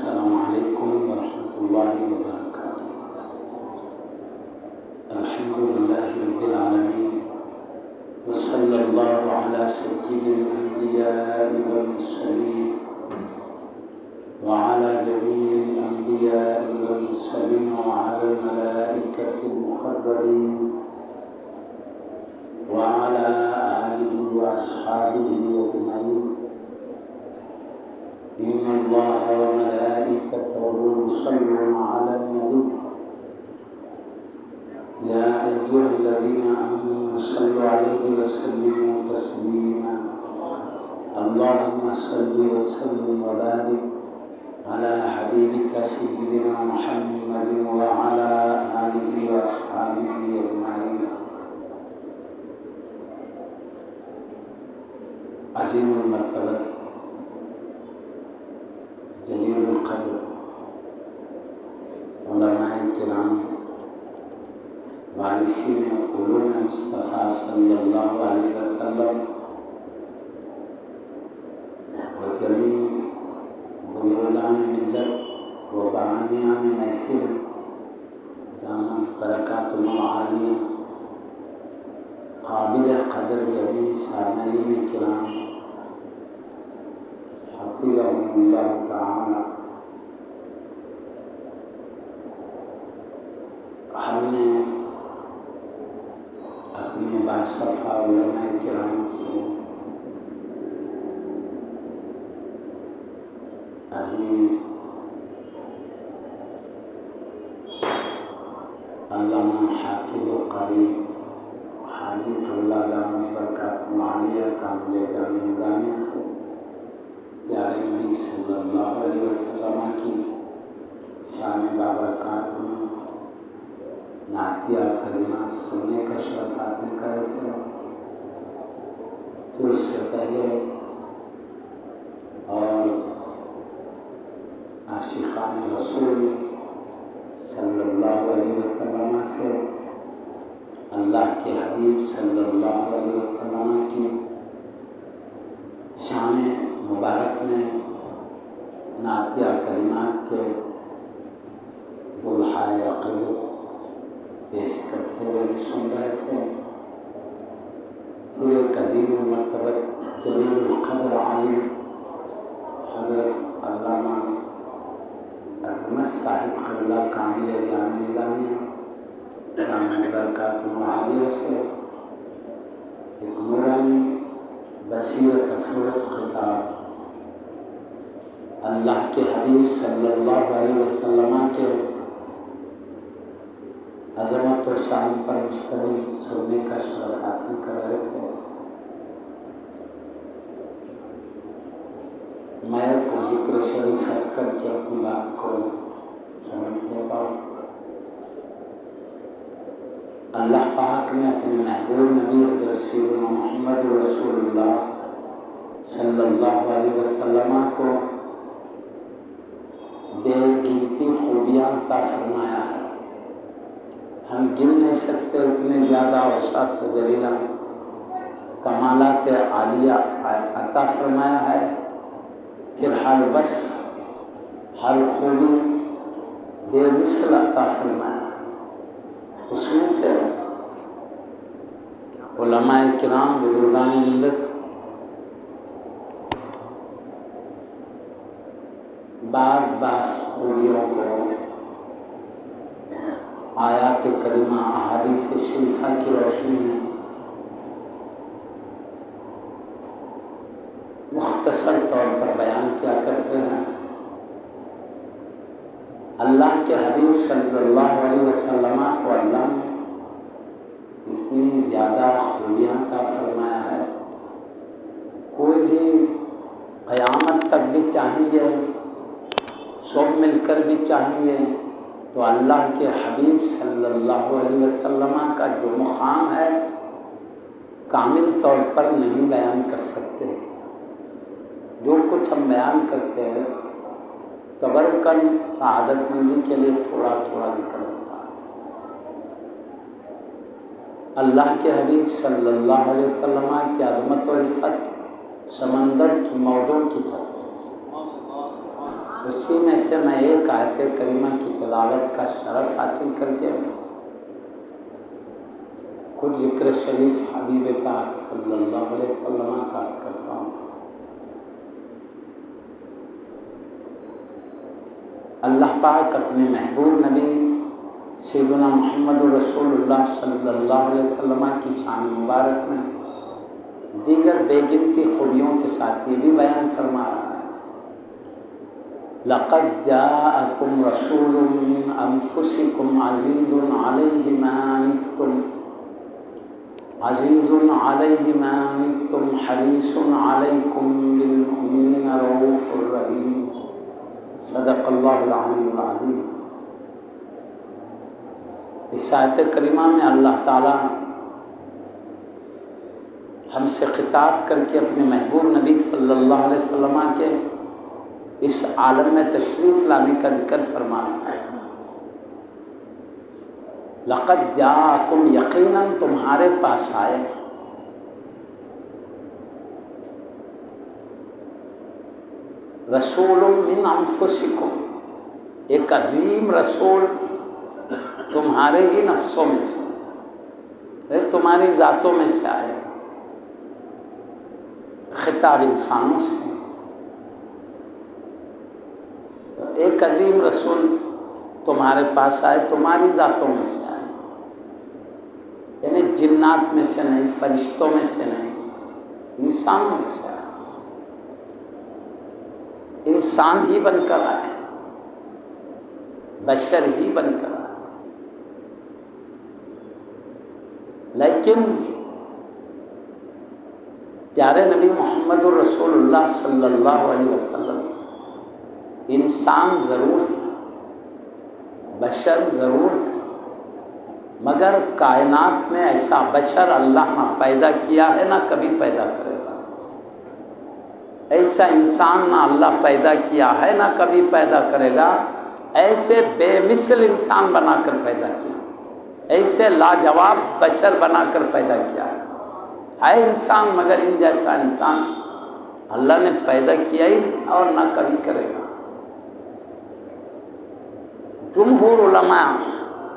السلام علیکم ورحمۃ اللہ وبرکاتہ۔ الحمد للہ رب العالمین، وصلی اللہ علی سید الانبیاء والمرسلین وعلی جمیع الانبیاء والمرسلین وعلی الملائکۃ المقربین وعلی آلہ واصحابہ اجمعین۔ إن الله وملائكته يصلون على النبي يا أيها الذين آمنوا صلوا عليه وسلموا تسليما اللهم صل وسلم وبارك على حبيبك سيدنا محمد وعلى آله وأصحابه أجمعين۔ عظیم المرتبہ جلیل القدر علماء کرام وارثین علوم مصطفیٰ صلی اللہ علیہ وسلم و جمیع بزرگان ملت و بانیان محفل دامت برکاتہم العالیہ، قابل قدر جمیع سامعین کرام حفظهم اللہ تعالی۔ ہم نے اپنے باصفا علماء کرام سے ابھی علامہ حافظ و قاری حاجی اللہ دامت برکاتہم العالیہ کامل جامع نظامیہ سے پیارے نبی صلی اللہ علیہ وسلم کی شان بابرکات میں نعتیہ کلمات سننے کا شرف حاصل کرے تھے۔ پھر اس سے پہلے اور عاشقان رسول صلی اللہ علیہ وسلم سے اللہ کے حبیب صلی اللہ علیہ وسلم کی شان مبارک میں نعتیہ کلمات کے بلحائے عقیدت پیش کرتے ہوئے سن رہے تھے۔ پورے قدیم مرتبہ جلیل القدر عالم حضرت علامہ عظمت صاحب قبلہ کامل جامع نظامیہ دامت برکاتہم العالیہ سے ایک نورانی بصیرت افروز خطاب اللہ کے حبیب صلی اللہ علیہ وسلم کے عظمت و شان پر مشتمل سننے کا شرف حاصل کر رہے تھے۔ میں کو ذکر شریف ہنس کر کے اپنی بات کو سمجھ لیتا ہوں۔ اللہ پاک نے اپنے محبوب نبی حضرت سیدنا محمد رسول اللہ صلی اللہ علیہ وسلم کو بے گنتی خوبیاں عطا فرمایا ہے۔ ہم گن نہیں سکتے اتنے زیادہ اوصاف جلیلہ کمالات عالیہ عطا فرمایا ہے۔ پھر ہر وصف ہر خوبی بے مثل عطا فرمایا ہے۔ اس میں سے علماء کرام بزرگان ملت بعض خوبیوں کو آیات کریمہ احادیث شریفہ کی روشنی میں مختصر طور پر بیان کیا کرتے ہیں۔ اللہ کے حبیب صلی اللہ علیہ وسلم کو اللہ نے اتنی زیادہ خوبیاں عطا فرمایا ہے، کوئی بھی قیامت تک بھی چاہیں گے، سب مل کر بھی چاہیں گے تو اللہ کے حبیب صلی اللہ علیہ وسلم کا جو مقام ہے کامل طور پر نہیں بیان کر سکتے۔ جو کچھ ہم بیان کرتے ہیں تبرکن سعادت مندی کے لیے تھوڑا تھوڑا ذکر ہوتا ہے۔ اللہ کے حبیب صلی اللہ علیہ وسلم کی عظمت و عفت سمندر کی موجوں کی طرح اسی میں سے میں ایک آیت کریمہ کی تلاوت کا شرف حاصل کر کے کچھ ذکر شریف حبیب پاک صلی اللہ علیہ وسلم کا کرتا ہوں۔ اللہ پاک اپنے محبوب نبی سیدنا محمد رسول اللہ صلی اللہ علیہ وسلم کی شان مبارک میں دیگر بے گنتی خوبیوں کے ساتھ یہ بھی بیان فرما رہا ہے، لَقَدْ جَاءَكُمْ رَسُولٌ مِّنْ أَنفُسِكُمْ عَزِيزٌ عَلَيْهِ مَا عَنِتُّمْ حَرِيصٌ عَلَيْكُمْ بِالْمُؤْمِنِينَ رَءُوفٌ رَحِيمٌ۔ صدق اللہ العلی العظیم۔ اس آیت کریمہ میں اللہ تعالیٰ ہم سے خطاب کر کے اپنے محبوب نبی صلی اللہ علیہ وسلم کے اس عالم میں تشریف لانے کا ذکر فرما رہا ہے۔ لقد جاءکم، یقیناً تمہارے پاس آئے، رسول من انفسکم، ایک عظیم رسول تمہارے ہی نفسوں میں سے، تمہاری ذاتوں میں سے آئے، خطاب انسانوں سے، ایک عظیم رسول تمہارے پاس آئے، تمہاری ذاتوں میں سے آئے، یعنی جنات میں سے نہیں، فرشتوں میں سے نہیں، انسانوں میں سے آئے، انسان ہی بن کر آئے، بشر ہی بن کر آئے، لیکن پیارے نبی محمد الرسول اللہ صلی اللہ علیہ وسلم انسان ضرور ہے، بشر ضرور ہے، مگر کائنات میں ایسا بشر اللہ نہ پیدا کیا ہے نہ کبھی پیدا کرے گا، ایسا انسان نہ اللہ پیدا کیا ہے نہ کبھی پیدا کرے گا، ایسے بے مثل انسان بنا کر پیدا کیا، ایسے لاجواب بشر بنا کر پیدا کیا ہے انسان، مگر ان جیسا انسان اللہ نے پیدا کیا ہی نہیں اور نہ کبھی کرے گا۔ جمہور علماء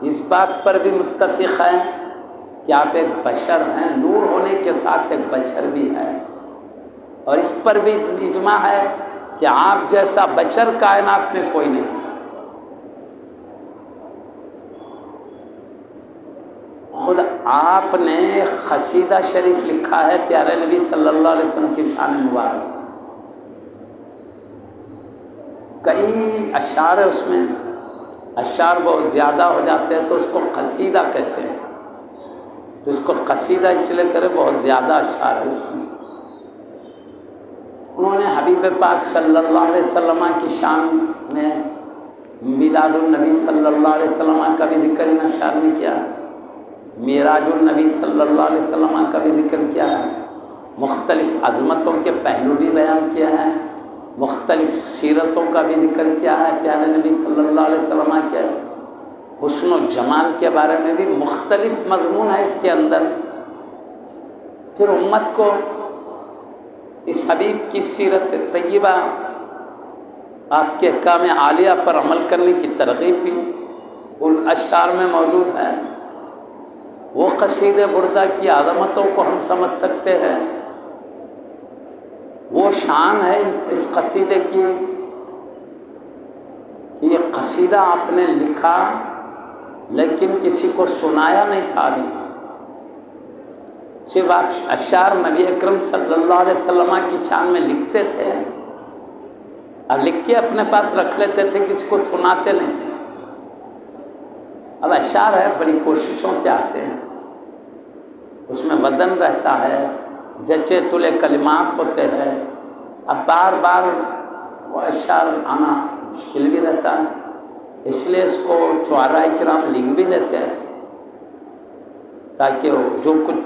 اس بات پر بھی متفق ہیں کہ آپ ایک بشر ہیں، نور ہونے کے ساتھ ایک بشر بھی ہے، اور اس پر بھی اجماع ہے کہ آپ جیسا بشر کائنات میں کوئی نہیں۔ خود آپ نے قصیدہ شریف لکھا ہے پیارے نبی صلی اللہ علیہ وسلم کی شان مبارک، کئی اشعار اس میں، اشعار بہت زیادہ ہو جاتے ہیں تو اس کو قصیدہ کہتے ہیں، تو اس کو قصیدہ اس لیے کرے بہت زیادہ اشعار ہے اس میں۔ انہوں نے حبیب پاک صلی اللہ علیہ وسلم کی شان میں میلاد النبی صلی اللہ علیہ وسلم کا بھی ذکر ان اشعار میں کیا، معراج النبی صلی اللہ علیہ وسلم کا بھی ذکر کیا ہے، مختلف عظمتوں کے پہلو بھی بیان کیا ہے، مختلف سیرتوں کا بھی ذکر کیا ہے پیارے نبی صلی اللہ علیہ وسلم کے حسن و جمال کے بارے میں بھی مختلف مضمون ہے اس کے اندر۔ پھر امت کو اس حبیب کی سیرت طیبہ، آپ کے احکام عالیہ پر عمل کرنے کی ترغیب بھی ان اشعار میں موجود ہے۔ وہ قصیدے بردہ کی عظمتوں کو ہم سمجھ سکتے ہیں، وہ شان ہے اس قصیدے کی، یہ قصیدہ آپ نے لکھا لیکن کسی کو سنایا نہیں تھا ابھی، صرف آپ اشعار نبی اکرم صلی اللہ علیہ وسلم کی شان میں لکھتے تھے اور لکھ کے اپنے پاس رکھ لیتے تھے، کسی کو سناتے نہیں تھے۔ اب اشعار ہے، بڑی کوششوں سے آتے ہیں، اس میں وزن رہتا ہے، جچے تلے کلمات ہوتے ہیں، اب بار بار وہ اشعار آنا مشکل بھی رہتا ہے، اس لیے اس کو شعراء کرام لکھ بھی لیتے ہیں تاکہ وہ جو کچھ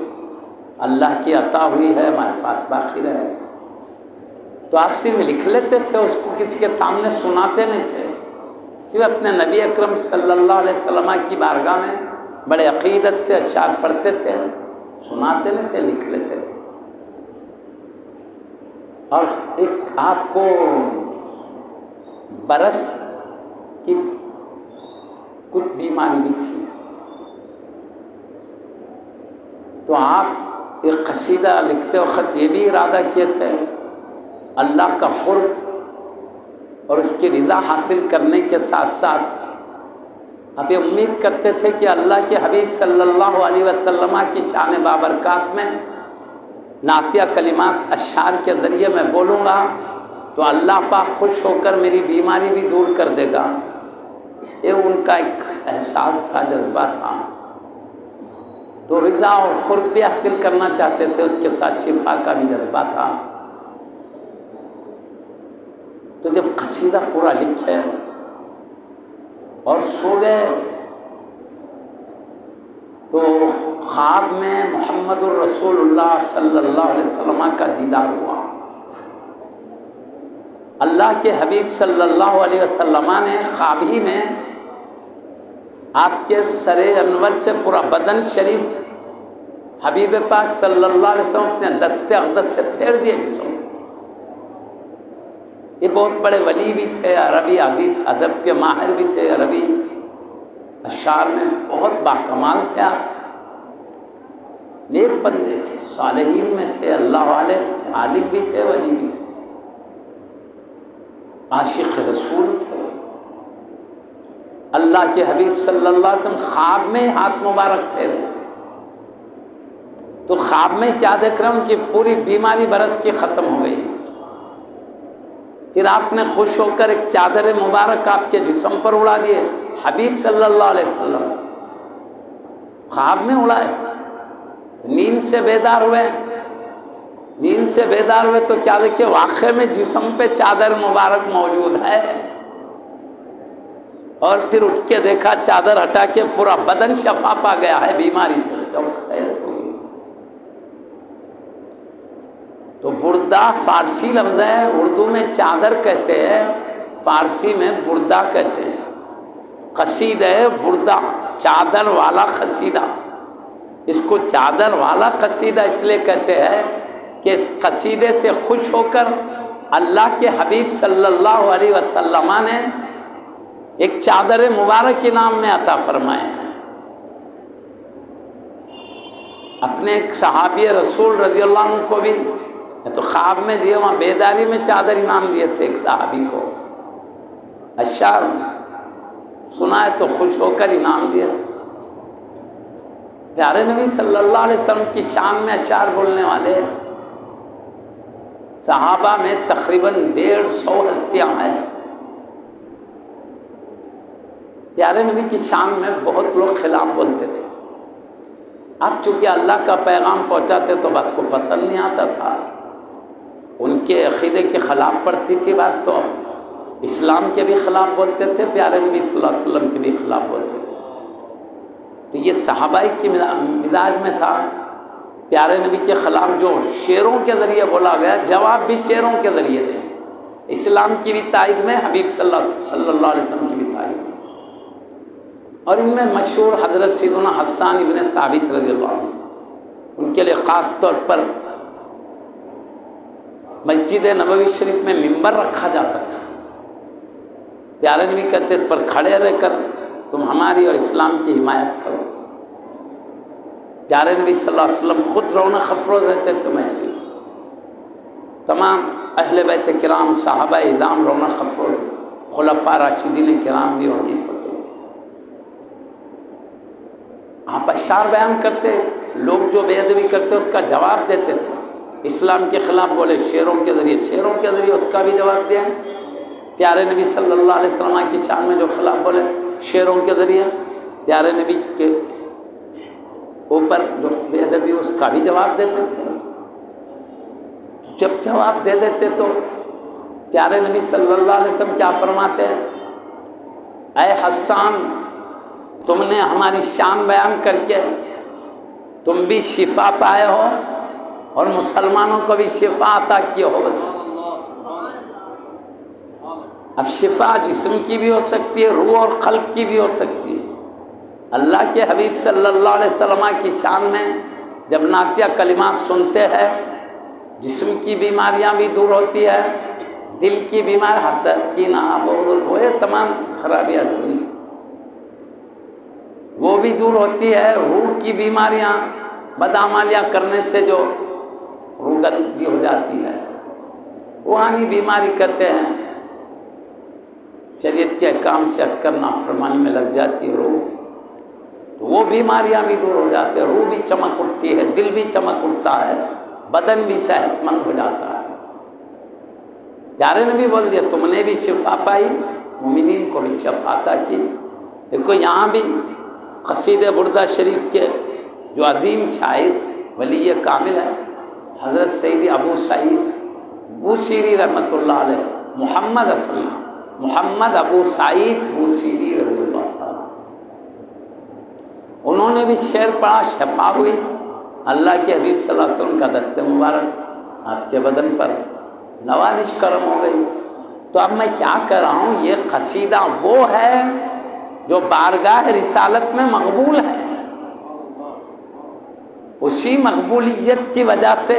اللہ کی عطا ہوئی ہے ہمارے پاس باقی رہے۔ تو آپ صرف لکھ لیتے تھے، اس کو کسی کے سامنے سناتے نہیں تھے، کہ اپنے نبی اکرم صلی اللہ علیہ وسلم کی بارگاہ میں بڑے عقیدت سے اشعار پڑھتے تھے، سناتے نہیں تھے، لکھ لیتے تھے۔ اور ایک آپ کو برس کی کچھ بیماری بھی تھی، تو آپ ایک قصیدہ لکھتے وقت یہ بھی ارادہ کیے تھے اللہ کا قرب اور اس کی رضا حاصل کرنے کے ساتھ ساتھ آپ یہ امید کرتے تھے کہ اللہ کے حبیب صلی اللہ علیہ وسلم کی شان بابرکات میں نعتیہ کلمات اشعار کے ذریعے میں بولوں گا تو اللہ پاک خوش ہو کر میری بیماری بھی دور کر دے گا. یہ ان کا ایک احساس تھا، جذبہ تھا. تو رضا اور قرب بھی حاصل کرنا چاہتے تھے، اس کے ساتھ شفا کا بھی جذبہ تھا. تو جب قصیدہ پورا لکھے اور سو گئے تو خواب میں محمد الرسول اللہ صلی اللہ علیہ وسلم کا دیدار ہوا. اللہ کے حبیب صلی اللہ علیہ وسلم نے خواب ہی میں آپ کے سر انور سے پورا بدن شریف حبیب پاک صلی اللہ علیہ وسلم نے دست اقدس سے پھیر دیا جسم. یہ بہت بڑے ولی بھی تھے، عربی ادب کے ماہر بھی تھے، عربی اشعار میں بہت باکمال تھے. آپ نیک بندے تھے، صالحین میں تھے، اللہ والے تھے، عالم بھی تھے، ولی بھی تھے، عاشق رسول تھے. اللہ کے حبیب صلی اللہ علیہ وسلم خواب میں ہاتھ مبارک پھیرے تو خواب میں کیا دیکھ رہا ہوں کہ پوری بیماری برس کی ختم ہو گئی. پھر آپ نے خوش ہو کر ایک چادر مبارک آپ کے جسم پر اڑا دیے. حبیب صلی اللہ علیہ وسلم خواب میں اڑائے. نیند سے بیدار ہوئے تو کیا دیکھیں واقعے میں جسم پہ چادر مبارک موجود ہے. اور پھر اٹھ کے دیکھا چادر ہٹا کے پورا بدن شفا پا گیا ہے بیماری سے. تو بردہ فارسی لفظ ہے، اردو میں چادر کہتے ہیں، فارسی میں بردہ کہتے ہیں. قصیدہ ہے بردہ، چادر والا قصیدہ. اس کو چادر والا قصیدہ اس لیے کہتے ہیں کہ اس قصیدے سے خوش ہو کر اللہ کے حبیب صلی اللہ علیہ وسلم نے ایک چادر مبارک انعام میں عطا فرمائے ہیں. اپنے ایک صحابی رسول رضی اللہ عنہ کو بھی تو خواب میں دیے، وہاں بیداری میں چادر انعام دیے تھے ایک صحابی کو. اشعار سنا ہے تو خوش ہو کر انعام دیا. پیارے نبی صلی اللہ علیہ وسلم کی شان میں اشعار بولنے والے صحابہ میں تقریباً 150 ہستیاں ہیں. پیارے نبی کی شان میں بہت لوگ خلاف بولتے تھے. اب چونکہ اللہ کا پیغام پہنچاتے تو بس کو پسند نہیں آتا تھا، ان کے عقیدے کے خلاف پڑتی تھی بات، تو اسلام کے بھی خلاف بولتے تھے، پیارے نبی صلی اللہ علیہ وسلم کے بھی خلاف بولتے تھے. تو یہ صحابہ کی مزاج میں تھا. پیارے نبی کے خلاف جو شعروں کے ذریعے بولا گیا، جواب بھی شعروں کے ذریعے دیں. اسلام کی بھی تائید میں، حبیب صلی اللہ علیہ وسلم کی بھی تائید میں. اور ان میں مشہور حضرت سیدنا حسان ابن ثابت رضی اللہ عنہ، ان کے لیے خاص طور پر مسجد نبوی شریف میں ممبر رکھا جاتا تھا. پیارے نبی کہتے اس پر کھڑے رہ کر تم ہماری اور اسلام کی حمایت کرو. پیارے نبی صلی اللہ علیہ وسلم خود رونق افروز رہتے تھے محفل. تمام اہل بیت کرام، صحابہ اعظام رونق افروز، خلفاء راشدین کرام بھی ہوتے. آپ اشعار بیان کرتے، لوگ جو بے ادبی کرتے اس کا جواب دیتے تھے. اسلام کے خلاف بولے شعروں کے ذریعے اس کا بھی جواب دیا. پیارے نبی صلی اللہ علیہ وسلم کی شان میں جو خلاف بولے شعروں کے ذریعے، پیارے نبی کے اوپر جو بے ادبی اس کا بھی جواب دیتے تھے. جب جواب دے دیتے تو پیارے نبی صلی اللہ علیہ وسلم کیا فرماتے ہیں؟ اے حسان، تم نے ہماری شان بیان کر کے تم بھی شفا پائے ہو اور مسلمانوں کو بھی شفا عطا کی ہو. اب شفا جسم کی بھی ہو سکتی ہے، روح اور قلب کی بھی ہو سکتی ہے. اللہ کے حبیب صلی اللہ علیہ وسلم کی شان میں جب نعتیہ کلمات سنتے ہیں، جسم کی بیماریاں بھی دور ہوتی ہے، دل کی بیمار، حسد، کینہ، بغض، وہ تمام خرابیاں دور، وہ بھی دور ہوتی ہے۔ روح کی بیماریاں، بدعمالیاں کرنے سے جو روح گندی ہو جاتی ہے، روحانی بیماری کہتے ہیں، شریعت کے احکام سے ہٹ کر نافرمانی میں لگ جاتی ہے روح، تو وہ بیماریاں بھی دور ہو جاتی ہے، روح بھی چمک اٹھتی ہے، دل بھی چمک اٹھتا ہے، بدن بھی صحت مند ہو جاتا ہے۔ پیارے نبی بول دیا تم نے بھی شفا پائی، مومنین کو بھی شفا عطا کی۔ دیکھو یہاں بھی قصیدہ بردہ شریف کے جو عظیم شاعر ولی کامل ہے حضرت سیدی ابو سعید بوصیری رحمۃ اللہ علیہ، محمد ابو سعید بوصیری رضی اللہ تعالیٰ، انہوں نے بھی شعر پڑھا، شفا ہوئی، اللہ کے حبیب صلی اللہ علیہ وسلم کا دست مبارک آپ کے بدن پر نوازش کرم ہو گئی۔ تو اب میں کیا کہہ رہا ہوں، یہ قصیدہ وہ ہے جو بارگاہ رسالت میں مقبول ہے، اسی مقبولیت کی وجہ سے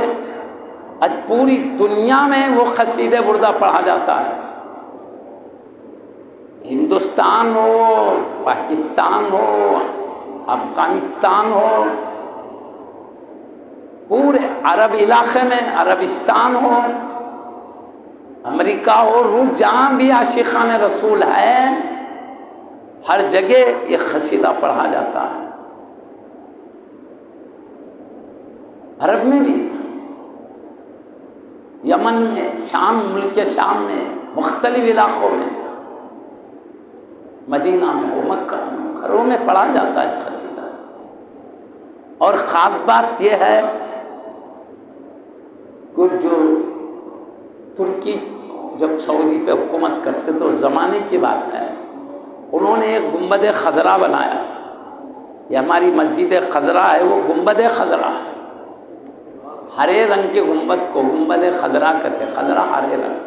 آج پوری دنیا میں وہ قصیدہ بردہ پڑھا جاتا ہے، ہندوستان ہو، پاکستان ہو، افغانستان ہو، پورے عرب علاقے میں، عربستان ہو، امریکہ ہو، روس، جہاں بھی عاشقان رسول ہے ہر جگہ یہ قصیدہ پڑھا جاتا ہے۔ عرب میں بھی، یمن میں، شام، ملک شام میں، مختلف علاقوں میں، مدینہ میں ہو، مکہ میں، گھروں میں پڑھا جاتا ہے قصیدہ۔ اور خاص بات یہ ہے کہ جو ترکی جب سعودی پہ حکومت کرتے تو زمانے کی بات ہے، انہوں نے ایک گنبد خضرا بنایا، یہ ہماری مسجد خضرا ہے، وہ گنبد خضرا ہے، ہرے رنگ کے گنبد کو گنبد خضرا کہتے ہیں، خضرا ہرے رنگ۔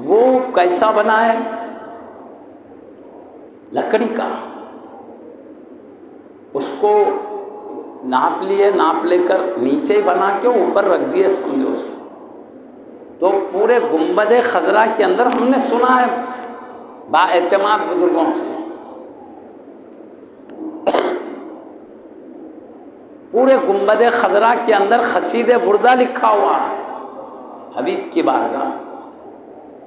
وہ کیسا بنا ہے؟ لکڑی کا، اس کو ناپ لیے، ناپ لے کر نیچے ہی بنا کے اوپر رکھ دیے سمجھو اس کو، تو پورے گنبد خضرا کے اندر ہم نے سنا ہے با اعتماد بزرگوں سے، پورے گنبد خضرا کے اندر قصیدہ بردہ لکھا ہوا ہے حبیب کی بارگاہ،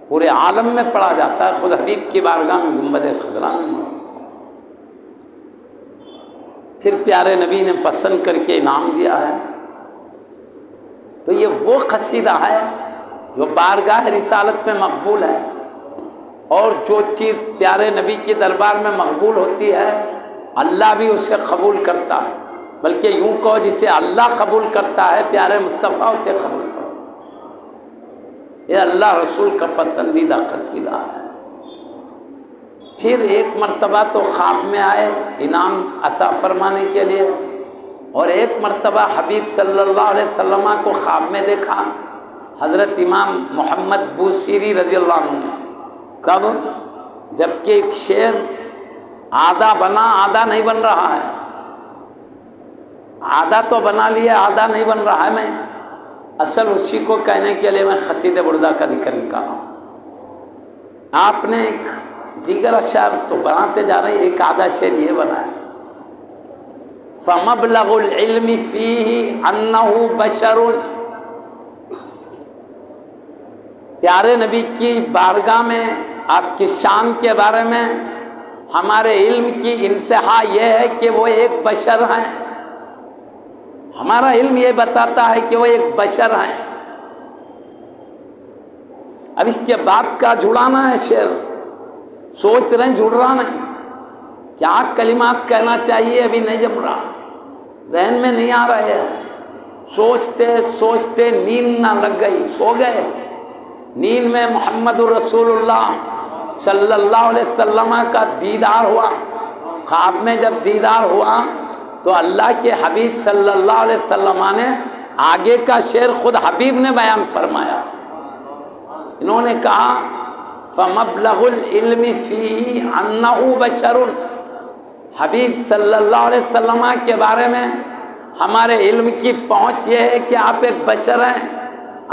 پورے عالم میں پڑھا جاتا ہے، خود حبیب کی بارگاہ میں گنبد خضرا میں موجود ہے۔ پھر پیارے نبی نے پسند کر کے انعام دیا ہے، تو یہ وہ قصیدہ ہے جو بارگاہ رسالت میں مقبول ہے، اور جو چیز پیارے نبی کے دربار میں مقبول ہوتی ہے اللہ بھی اسے قبول کرتا ہے، بلکہ یوں کہو جسے اللہ قبول کرتا ہے پیارے مصطفیٰ اسے قبول کرتا ہے۔ یہ اللہ رسول کا پسندیدہ قصیدہ ہے۔ پھر ایک مرتبہ تو خواب میں آئے انعام عطا فرمانے کے لیے، اور ایک مرتبہ حبیب صلی اللہ علیہ وسلم کو خواب میں دیکھا حضرت امام محمد بوصیری رضی اللہ عنہ نے۔ کب؟ جبکہ ایک شعر آدھا بنا آدھا نہیں بن رہا ہے، آدھا تو بنا لیا آدھا نہیں بن رہا ہے، میں اصل اسی کو کہنے کے لیے میں قصیدہ بردہ کا ذکر نکالا ہوں۔ آپ نے ایک دیگر اشعار تو بناتے جا رہے ہیں، ایک آدھا شعر یہ بنا ہے، فَمَبْلَغُ الْعِلْمِ فِيهِ أَنَّهُ بَشَرٌ، پیارے نبی کی بارگاہ میں آپ کی شان کے بارے میں ہمارے علم کی انتہا یہ ہے کہ وہ ایک بشر ہیں، ہمارا علم یہ بتاتا ہے کہ وہ ایک بشر ہیں۔ اب اس کے بعد کا جڑانا ہے شعر، سوچ رہے ہیں، جڑ رہا نہیں، کیا کلمات کہنا چاہیے ابھی نہیں جم رہا، ذہن میں نہیں آ رہے ہیں، سوچتے سوچتے نیند نہ لگ گئی، سو گئے، نیند میں محمد الرسول اللہ صلی اللہ علیہ وسلم کا دیدار ہوا، خواب میں جب دیدار ہوا تو اللہ کے حبیب صلی اللہ علیہ وسلم نے آگے کا شعر خود حبیب نے بیان فرمایا، انہوں نے کہا فَمَبْلَغُ الْعِلْمِ فِيهِ أَنَّهُ بَشَرٌ، حبیب صلی اللہ علیہ وسلم کے بارے میں ہمارے علم کی پہنچ یہ ہے کہ آپ ایک بشر ہیں۔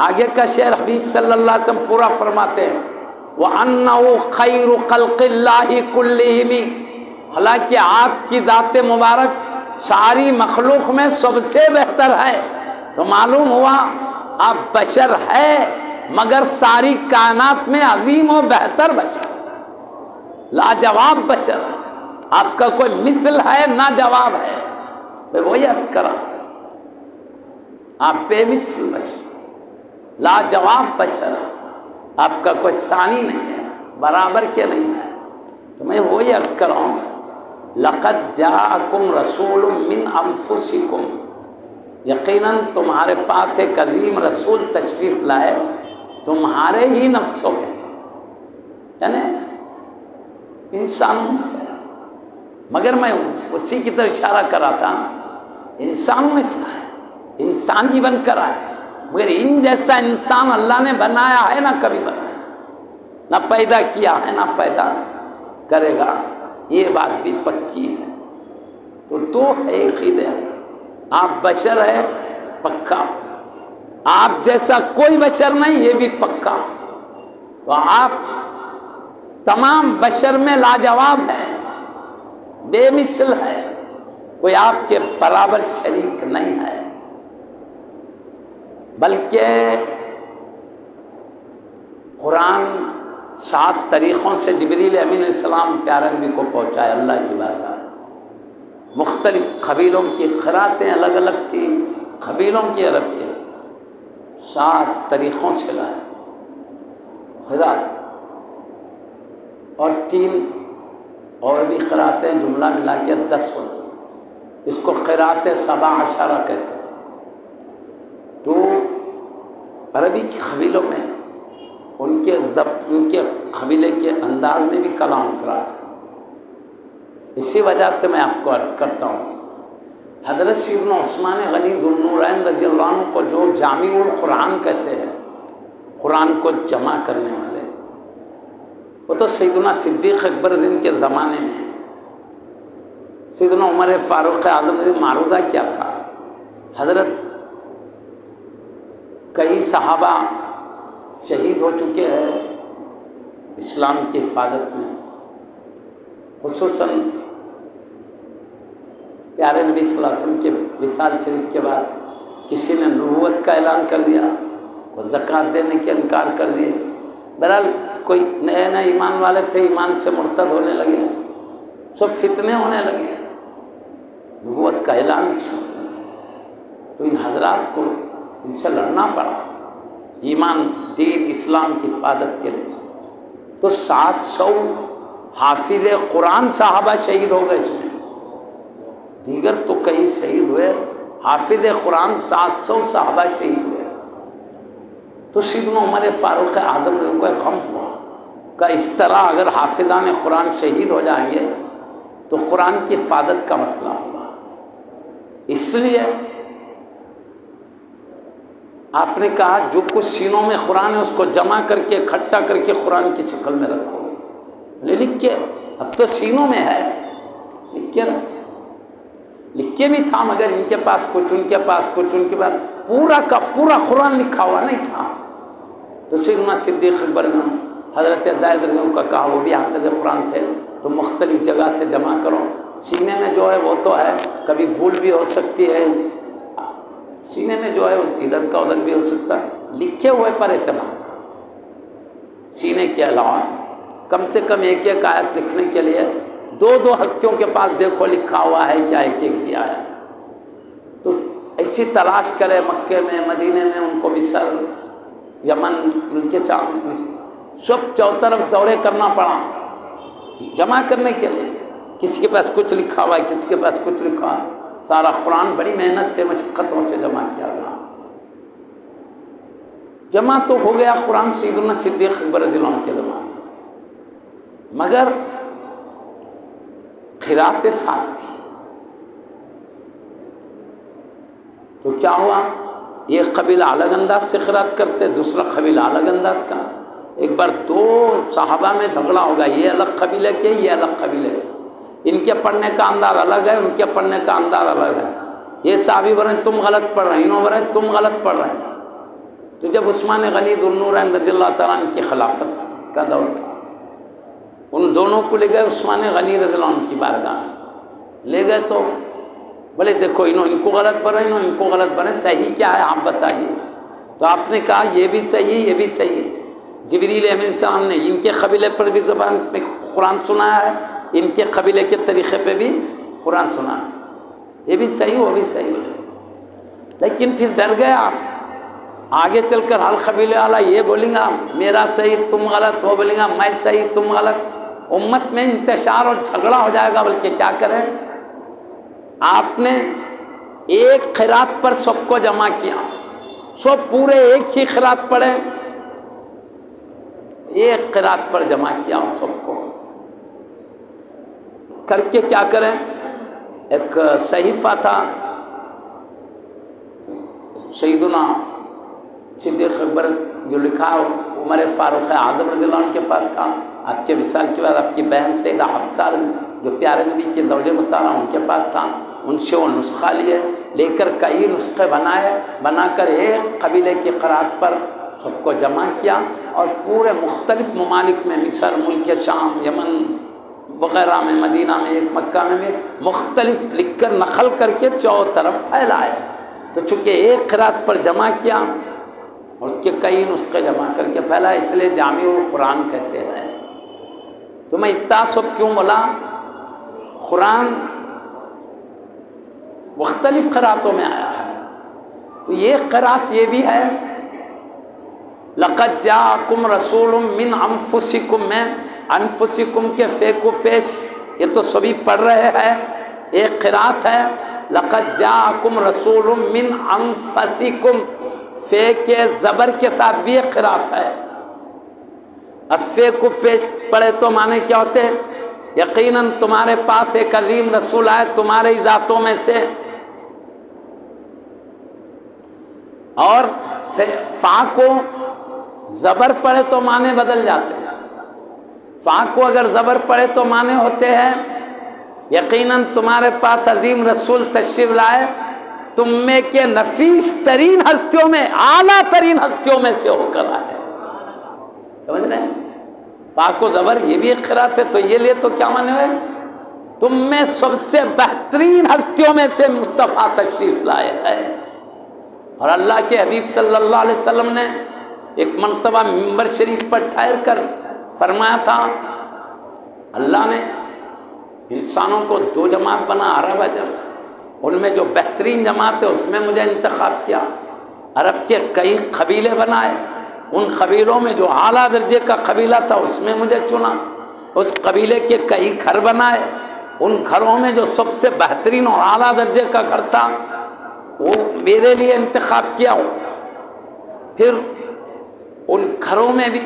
آگے کا شعر حبیب صلی اللہ علیہ وسلم پورا فرماتے ہیں وَأَنَّهُ خَيْرُ خَلْقِ اللَّهِ كُلِّهِمْ، حالانکہ آپ کی ذات مبارک ساری مخلوق میں سب سے بہتر ہے۔ تو معلوم ہوا آپ بشر ہے مگر ساری کائنات میں عظیم و بہتر بشر، لاجواب بشر، آپ کا کوئی مثل ہے نہ جواب ہے۔ میں وہی عرض کرا آپ بے مثل بشر، لاجواب بشر، آپ کا کوئی ثانی نہیں ہے، برابر کے نہیں ہے۔ تو میں وہی عرض کر رہا ہوں لقد جاءکم رسول من انفسکم، یقیناً تمہارے پاس ایک عظیم رسول تشریف لائے تمہارے ہی نفسوں میں سے، یعنی انسانوں سے، مگر میں اسی کی طرف اشارہ کر رہا تھا انسانوں میں سے ہے، انسان ہی بن کر آئے، مگر ان جیسا انسان اللہ نے بنایا ہے نہ کبھی بنایا، نہ پیدا کیا ہے نہ پیدا کرے گا، یہ بات بھی پکی ہے۔ تو دو عقیدے، آپ بشر ہے پکا، آپ جیسا کوئی بشر نہیں یہ بھی پکا، تو آپ تمام بشر میں لاجواب ہے، بے مثل ہے، کوئی آپ کے برابر شریک نہیں ہے، بلکہ قرآن 7 طریقوں سے جبریل امین علیہ السلام پیارے نبی کو پہنچایا اللہ کی بارگاہ۔ مختلف قبیلوں کی قراتیں الگ الگ تھی، قبیلوں کی عرب کے 7 طریقوں سے لائے قرات، اور 3 اور بھی قراتیں جملہ ملا کے 10 ہوتی، اس کو قرات 17 کہتے ہیں۔ تو عربی کی قبیلوں میں ان کے قبیلے کے انداز میں بھی کلام اترا ہے، اسی وجہ سے میں آپ کو عرض کرتا ہوں حضرت سیدنا عثمان غنی ذو النورین رضی اللہ عنہ کو جو جامع القرآن کہتے ہیں، قرآن کو جمع کرنے والے، وہ تو سیدنا صدیق اکبر دن کے زمانے میں، سیدنا عمر فاروق اعظم نے معروضہ کیا تھا، حضرت کئی صحابہ شہید ہو چکے ہیں اسلام کی حفاظت میں، خصوصاً پیارے نبی صلی اللہ علیہ وسلم کے وصال شریف کے بعد کسی نے نبوت کا اعلان کر دیا، کوئی زکوٰۃ دینے کے انکار کر دیے، بہرحال کوئی نئے نئے ایمان والے تھے، ایمان سے مرتد ہونے لگے، سب فتنے ہونے لگے، نبوت کا اعلان کی شخص نے، تو ان حضرات کو ان سے لڑنا پڑا ایمان دین اسلام کی حفاظت کے لیے۔ تو 700 حافظ قرآن صحابہ شہید ہو گئے اس میں، دیگر تو کئی شہید ہوئے، حافظ قرآن 700 صحابہ شہید ہوئے۔ تو سیدنا عمر فاروق اعظم نے ان کو ایک غم ہوا کہ اس طرح اگر حافظان قرآن شہید ہو جائیں گے تو قرآن کی حفاظت کا مسئلہ ہوگا، اس لیے آپ نے کہا جو کچھ سینوں میں قرآن ہے اس کو جمع کر کے اکٹھا کر کے قرآن کی شکل میں رکھو، لکھ کے، اب تو سینوں میں ہے، لکھ کے رکھو، لکھ کے بھی تھا مگر ان کے پاس کچھ، ان کے پاس کچھ، ان کے پاس پورا کا پورا قرآن لکھا ہوا نہیں تھا۔ تو سیدنا صدیق اکبر نے حضرت زید رضی اللہ عنہ کا کہا، وہ بھی حافظ قرآن تھے، تو مختلف جگہ سے جمع کرو، سینے میں جو ہے وہ تو ہے، کبھی بھول بھی ہو سکتی ہے، سینے میں جو ہے ادھر کا ادھر بھی ہو سکتا ہے، لکھے ہوئے پر اعتماد کرو، سینے کے علاوہ کم سے کم ایک ایک آیت لکھنے کے لیے 2 ہستیوں کے پاس دیکھو لکھا ہوا ہے کیا، ایک ایک دیا ہے، تو ایسی تلاش کرے مکے میں مدینے میں، ان کو مصر یمن ان کے سب چاروں طرف دورے کرنا پڑا جمع کرنے کے لیے، کسی کے پاس کچھ لکھا ہوا ہے، کسی کے پاس کچھ لکھا ہوا ہے، سارا قرآن بڑی محنت سے مشقتوں سے جمع کیا گیا، جمع تو ہو گیا قرآن سیدنا صدیق اکبر رضی اللہ عنہ کے زمانے، مگر قراتیں ساتھ تھی، تو کیا ہوا، ایک قبیلہ الگ انداز سے قرات کرتے، دوسرا قبیلہ الگ انداز کا، ایک بار 2 صحابہ میں جھگڑا ہوگا، یہ الگ قبیلے کے، یہ الگ قبیلے کے، ان کے پڑھنے کا انداز الگ ہے، ان کے پڑھنے کا انداز الگ ہے، یہ صحابی بول رہے ہیں تم غلط پڑھ رہے ہیں، انہوں بول رہے ہیں تم غلط پڑھ رہے ہیں۔ تو جب عثمان غنی ذوالنورین رضی اللہ تعالیٰ عنہ کی خلافت کا دور تھا، ان دونوں کو لے گئے عثمان غنی رضی اللہ عنہ کی بارگاہ میں، لے گئے تو بولے دیکھو ان کو غلط پڑھ رہے ہیں، ان کو غلط پڑھ رہے ہیں، صحیح کیا ہے آپ بتائیے۔ تو آپ نے کہا یہ بھی صحیح یہ بھی صحیح ہے۔ جبریل امین السلام نے ان کے قبیلے پر بھی زبان میں قرآن سنایا ہے، ان کے قبیلے کے طریقے پہ بھی قرآن سنا ہے، یہ بھی صحیح وہ بھی صحیح بولے۔ لیکن پھر ڈر گئے آپ، آگے چل کر ہر قبیلے والا یہ بولیں گا میرا صحیح تم غلط، وہ بولیں گا میں صحیح تم غلط، امت میں انتشار اور جھگڑا ہو جائے گا، بلکہ کیا کریں، آپ نے ایک قرات پر سب کو جمع کیا، سب پورے ایک ہی قرات پڑھیں، ایک قرات پر جمع کیا سب کو کر کے کیا کریں، ایک صحیفہ تھا سیدنا صدیق اکبر جو لکھا عمر فاروق اعظم رضی اللہ عنہ کے پاس تھا، آپ کے وصال کے بعد آپ کی بہن سیدہ حفصہ جو پیارے نبی کے زوجہ مطہرہ ان کے پاس تھا، ان سے وہ نسخہ لے کر کئی نسخے بنا کر ایک قبیلے کی قرات پر سب کو جمع کیا، اور پورے مختلف ممالک میں مصر، ملک شام، یمن وغیرہ میں، مدینہ میں، ایک مکہ میں مختلف لکھ کر نقل کر کے چاروں طرف پھیلائے۔ تو چونکہ ایک قرات پر جمع کیا، اس کے کئی نسخے جمع کر کے پھیلا، اس لیے جامع القرآن کہتے ہیں۔ تو میں اتنا سب کیوں بولا، قرآن مختلف قراتوں میں آیا ہے، تو یہ قرات یہ بھی ہے لقد جاءکم رسول من انفسکم، میں انفسکم کے فے کو پیش یہ تو سبھی پڑھ رہے ہیں، ایک قرات ہے لقد جاءکم رسول من انفسکم، فے کے زبر کے ساتھ بھی ایک قرات ہے۔ اب فے کو پیش پڑھے تو معنی کیا ہوتے ہیں، یقیناً تمہارے پاس ایک عظیم رسول آئے تمہارے ذاتوں میں سے، اور فا کو زبر پڑھے تو معنی بدل جاتے ہیں۔ فا کو اگر زبر پڑھے تو معنی ہوتے ہیں یقیناً تمہارے پاس عظیم رسول تشریف لائے، تم میں کے نفیس ترین ہستیوں میں، اعلیٰ ترین ہستیوں میں سے ہو کر آئے۔ سمجھ رہے ہیں، فا کو زبر یہ بھی ایک قرات ہے، تو یہ لیے تو کیا معنی ہوئے، تم میں سب سے بہترین ہستیوں میں سے مصطفیٰ تشریف لائے ہیں۔ اور اللہ کے حبیب صلی اللہ علیہ وسلم نے ایک مرتبہ منبر شریف پر ٹھہر کر فرمایا تھا، اللہ نے انسانوں کو دو جماعت بنا، عرب عجم، ان میں جو بہترین جماعت ہے اس میں مجھے انتخاب کیا، عرب کے کئی قبیلے بنائے، ان قبیلوں میں جو اعلیٰ درجے کا قبیلہ تھا اس میں مجھے چنا، اس قبیلے کے کئی گھر بنائے، ان گھروں میں جو سب سے بہترین اور اعلیٰ درجے کا گھر تھا وہ میرے لیے انتخاب کیا ہوں، پھر ان گھروں میں بھی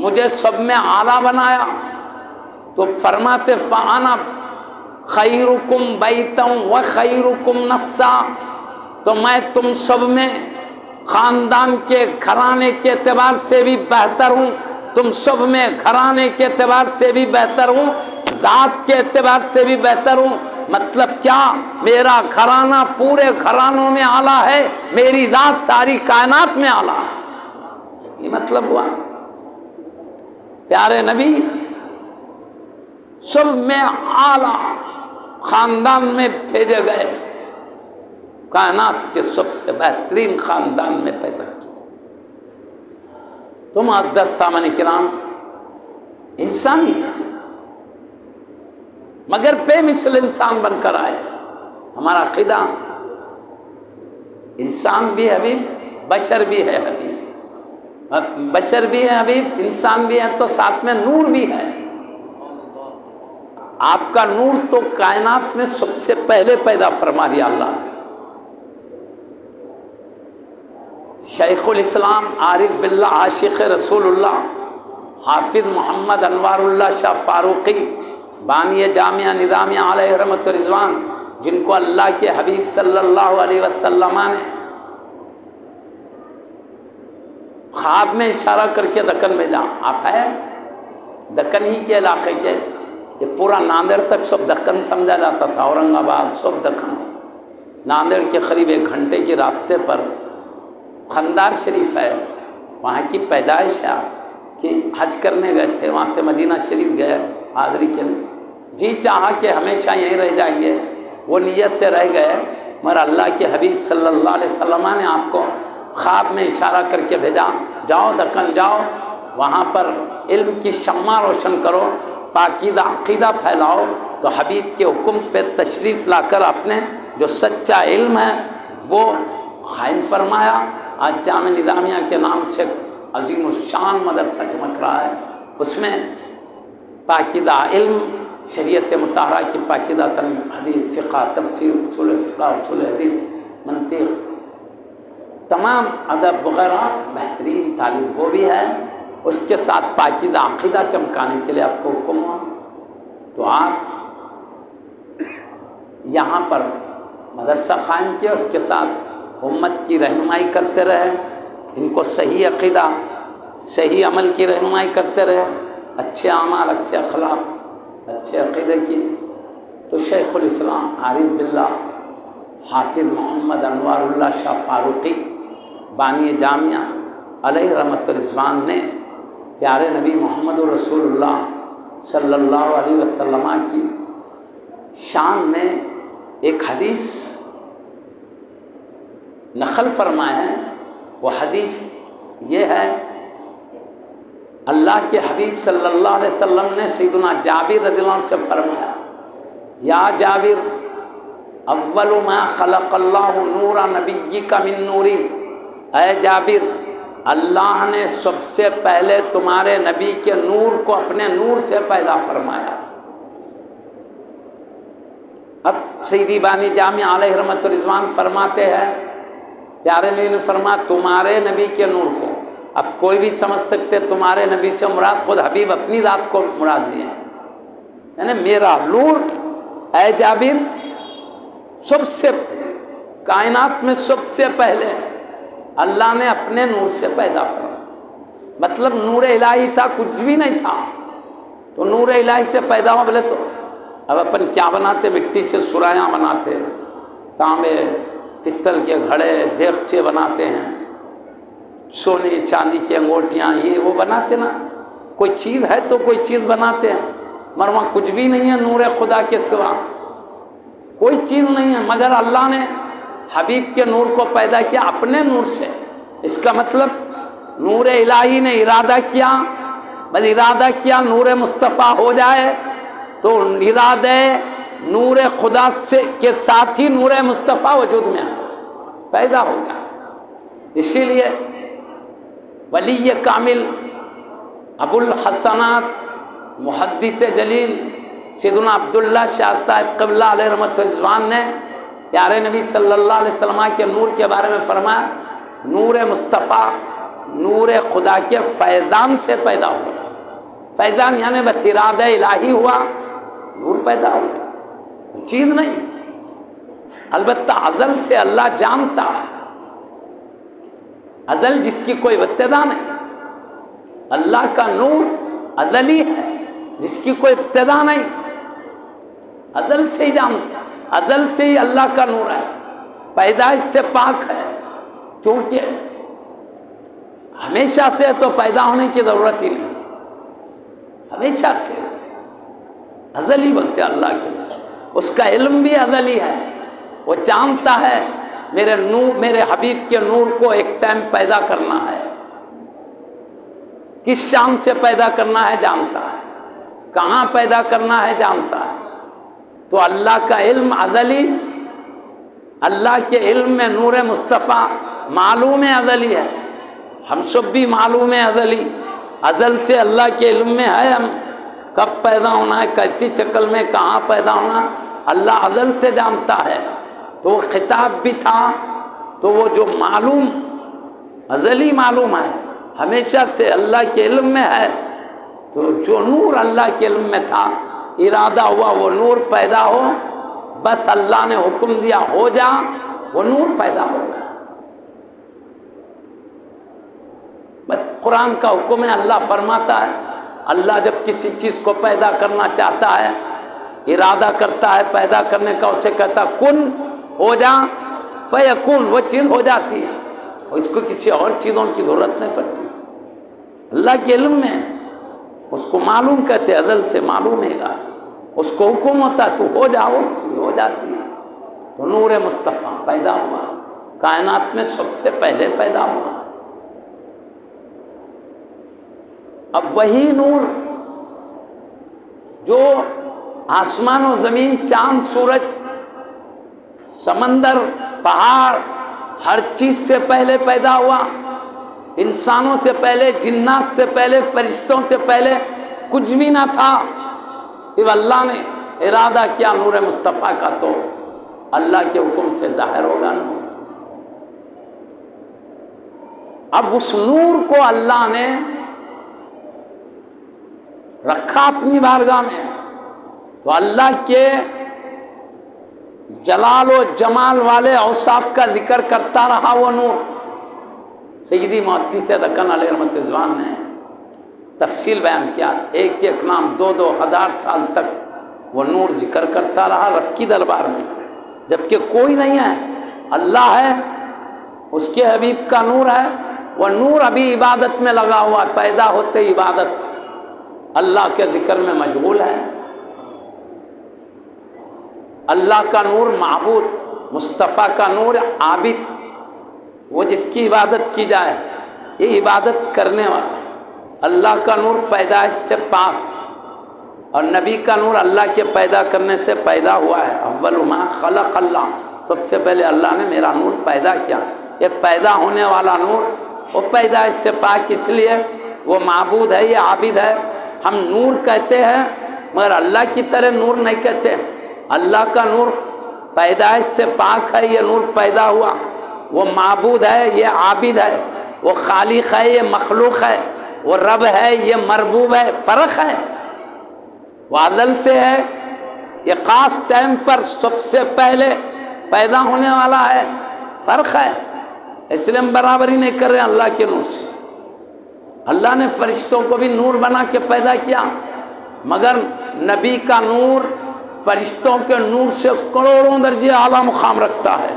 مجھے سب میں اعلیٰ بنایا، تو فرماتے فانا خیرکم بیتا و خیرکم نفسا، تو میں تم سب میں خاندان کے گھرانے کے اعتبار سے بھی بہتر ہوں، تم سب میں گھرانے کے اعتبار سے بھی بہتر ہوں، ذات کے اعتبار سے بھی بہتر ہوں۔ مطلب کیا، میرا گھرانہ پورے گھرانوں میں اعلیٰ ہے، میری ذات ساری کائنات میں اعلیٰ ہے، یہ مطلب ہوا۔ پیارے نبی سب میں اعلیٰ خاندان میں بھیجے گئے، کائنات کے سب سے بہترین خاندان میں پیدا کیا۔ تو معزز سامعین کرام، انسان ہی ہے مگر بے مثل انسان بن کر آئے۔ ہمارا عقیدہ انسان بھی ہے حبیب، بشر بھی ہے حبیب، بشر بھی ہے حبیب، انسان بھی ہے، تو ساتھ میں نور بھی ہے۔ آپ کا نور تو کائنات میں سب سے پہلے پیدا فرما دیا اللہ نے۔ شیخ الاسلام عارف باللہ عاشق رسول اللہ حافظ محمد انوار اللہ شاہ فاروقی بانی جامعہ نظامیہ علیہ رحمت و رضوان، جن کو اللہ کے حبیب صلی اللہ علیہ وسلم نے خواب میں اشارہ کر کے دکن بھیجا، آپ ہیں دکن ہی کے علاقے کے، یہ پورا ناندر تک سب دکن سمجھا جاتا تھا، اورنگ آباد سب دکن، ناندیڑ کے قریب 1 گھنٹے کے راستے پر خندار شریف ہے، وہاں کی پیدائش ہے کہ حج کرنے گئے تھے، وہاں سے مدینہ شریف گئے حاضری کے لیے، جی چاہا کہ ہمیشہ یہیں رہ جائیں گے، وہ نیت سے رہ گئے، مگر اللہ کے حبیب صلی اللہ علیہ وسلم نے آپ کو خواب میں اشارہ کر کے بھیجا، جاؤ دکن جاؤ، وہاں پر علم کی شمع روشن کرو، پاکیزہ عقیدہ پھیلاؤ۔ تو حبیب کے حکم پہ تشریف لا کر آپ نے جو سچا علم ہے وہ قائم فرمایا۔ آج جامع نظامیہ کے نام سے عظیم الشان مدرسہ چمک رہا ہے، اس میں پاکیزہ علم، شریعت مطہرہ کی پاکیزہ حدیث، فقہ، تفسیر، اصول فقہ، اصول حدیث، منطق، تمام ادب وغیرہ بہترین تعلیم وہ بھی ہے، اس کے ساتھ پاکیزہ عقیدہ چمکانے کے لیے آپ کو حکم ہوا۔ تو آپ یہاں پر مدرسہ قائم کیا، اس کے ساتھ امت کی رہنمائی کرتے رہے، ان کو صحیح عقیدہ، صحیح عمل کی رہنمائی کرتے رہے، اچھے اعمال، اچھے اخلاق، اچھے عقیدے کی۔ تو شیخ الاسلام عارف باللہ حافظ محمد انوار اللہ شاہ فاروقی بانی جامعہ علیہ رحمۃ الرضوان نے پیارے نبی محمد رسول اللہ صلی اللہ علیہ وسلم کی شان میں ایک حدیث نقل فرمائے ہیں۔ وہ حدیث یہ ہے، اللہ کے حبیب صلی اللہ علیہ وسلم نے سیدنا جابر رضی اللہ عنہ سے فرمایا، یا جابر اول ما خلق اللہ نور نبیک من نوری، اے جابر اللہ نے سب سے پہلے تمہارے نبی کے نور کو اپنے نور سے پیدا فرمایا۔ اب سیدی بانی جامعہ علیہ رحمۃ الرضوان فرماتے ہیں، پیارے نبی نے فرمایا تمہارے نبی کے نور کو، اب کوئی بھی سمجھ سکتے تمہارے نبی سے مراد خود حبیب اپنی ذات کو مراد لیے، یعنی میرا نور اے جابر سب سے کائنات میں سب سے پہلے اللہ نے اپنے نور سے پیدا فرمایا، مطلب نور الہی تھا، کچھ بھی نہیں تھا، تو نور الہی سے پیدا ہوا۔ بولے تو اب اپن کیا بناتے، مٹی سے سرایاں بناتے، تانبے پتل کے گھڑے دیگچے بناتے ہیں، سونے چاندی کی انگوٹیاں یہ وہ بناتے نا، کوئی چیز ہے تو کوئی چیز بناتے ہیں، مگر وہاں کچھ بھی نہیں ہے نور خدا کے سوا، کوئی چیز نہیں ہے، مگر اللہ نے حبیب کے نور کو پیدا کیا اپنے نور سے۔ اس کا مطلب نور الہی نے ارادہ کیا، بس ارادہ کیا نور مصطفیٰ ہو جائے تو ارادہ نور خدا سے کے ساتھ ہی نور مصطفیٰ وجود میں آیا، پیدا ہو گیا۔ اسی لیے ولی کامل ابو الحسنات محدث جلیل سیدنا عبداللہ شاہ صاحب قبلہ علیہ رحمۃ الرضوان نے پیارے نبی صلی اللہ علیہ وسلم کے نور کے بارے میں فرمایا، نور مصطفیٰ نور خدا کے فیضان سے پیدا ہوا۔ فیضان یعنی بس ارادہ الہی ہوا، نور پیدا ہوا، چیز نہیں۔ البتہ ازل سے اللہ جانتا ہے، ازل جس کی کوئی ابتدا نہیں، اللہ کا نور ازلی ہے جس کی کوئی ابتدا نہیں، ازل سے ہی جانتا، ازل سے ہی اللہ کا نور ہے، پیدائش سے پاک ہے، کیونکہ ہمیشہ سے تو پیدا ہونے کی ضرورت ہی نہیں، ہمیشہ سے ازلی بولتے اللہ کے، اس کا علم بھی ازلی ہے، وہ جانتا ہے میرے نور، میرے حبیب کے نور کو ایک ٹائم پیدا کرنا ہے، کس شان سے پیدا کرنا ہے جانتا ہے، کہاں پیدا کرنا ہے جانتا ہے۔ تو اللہ کا علم ازلی، اللہ کے علم میں نور مصطفیٰ معلوم ازلی ہے، ہم سب بھی معلوم ازلی، ازل سے اللہ کے علم میں ہے ہم کب پیدا ہونا ہے، کیسی شکل میں، کہاں پیدا ہونا، اللہ ازل سے جانتا ہے۔ تو وہ خطاب بھی تھا، تو وہ جو معلوم ازلی معلوم ہے، ہمیشہ سے اللہ کے علم میں ہے، تو جو نور اللہ کے علم میں تھا، ارادہ ہوا وہ نور پیدا ہو، بس اللہ نے حکم دیا ہو جا، وہ نور پیدا ہو گیا۔ بس قرآن کا حکم ہے، اللہ فرماتا ہے، اللہ جب کسی چیز کو پیدا کرنا چاہتا ہے، ارادہ کرتا ہے پیدا کرنے کا، اسے کہتا کن ہو جا، فیکون، وہ چیز ہو جاتی ہے، اور اس کو کسی اور چیزوں کی ضرورت نہیں پڑتی۔ اللہ کے علم میں اس کو معلوم کہتے، ازل سے معلوم ہے گا، اس کو حکم ہوتا تو ہو جاؤ، ہو جاتی ہے۔ تو نور مصطفیٰ پیدا ہوا، کائنات میں سب سے پہلے پیدا ہوا۔ اب وہی نور جو آسمان و زمین، چاند سورج، سمندر، پہاڑ، ہر چیز سے پہلے پیدا ہوا، انسانوں سے پہلے، جنات سے پہلے، فرشتوں سے پہلے کچھ بھی نہ تھا، صرف اللہ نے ارادہ کیا نور مصطفیٰ کا تو اللہ کے حکم سے ظاہر ہوگا نور۔ اب اس نور کو اللہ نے رکھا اپنی بارگاہ میں، تو اللہ کے جلال و جمال والے اوصاف کا ذکر کرتا رہا وہ نور۔ سیدی محدث دکن علیہ رحمت رضوان نے تفصیل بیان کیا، ایک ایک نام 2000 سال تک وہ نور ذکر کرتا رہا رب کی دربار میں، جبکہ کوئی نہیں ہے، اللہ ہے، اس کے حبیب کا نور ہے، وہ نور ابھی عبادت میں لگا ہوا، پیدا ہوتے عبادت اللہ کے ذکر میں مشغول ہے۔ اللہ کا نور معبود، مصطفیٰ کا نور عابد، وہ جس کی عبادت کی جائے، یہ عبادت کرنے والا۔ اللہ کا نور پیدائش سے پاک، اور نبی کا نور اللہ کے پیدا کرنے سے پیدا ہوا ہے۔ اول ما خلق اللہ، سب سے پہلے اللہ نے میرا نور پیدا کیا۔ یہ پیدا ہونے والا نور وہ پیدائش سے پاک، اس لیے وہ معبود ہے، یہ عابد ہے۔ ہم نور کہتے ہیں مگر اللہ کی طرح نور نہیں کہتے۔ اللہ کا نور پیدائش سے پاک ہے، یہ نور پیدا ہوا، وہ معبود ہے، یہ عابد ہے، وہ خالق ہے، یہ مخلوق ہے، وہ رب ہے، یہ مربوب ہے، فرق ہے۔ وہ ازل سے ہے، یہ خاص ٹائم پر سب سے پہلے پیدا ہونے والا ہے، فرق ہے۔ اس لیے ہم برابری نہیں کر رہے ہیں اللہ کے نور سے۔ اللہ نے فرشتوں کو بھی نور بنا کے پیدا کیا، مگر نبی کا نور فرشتوں کے نور سے کروڑوں درجے اعلیٰ مقام رکھتا ہے،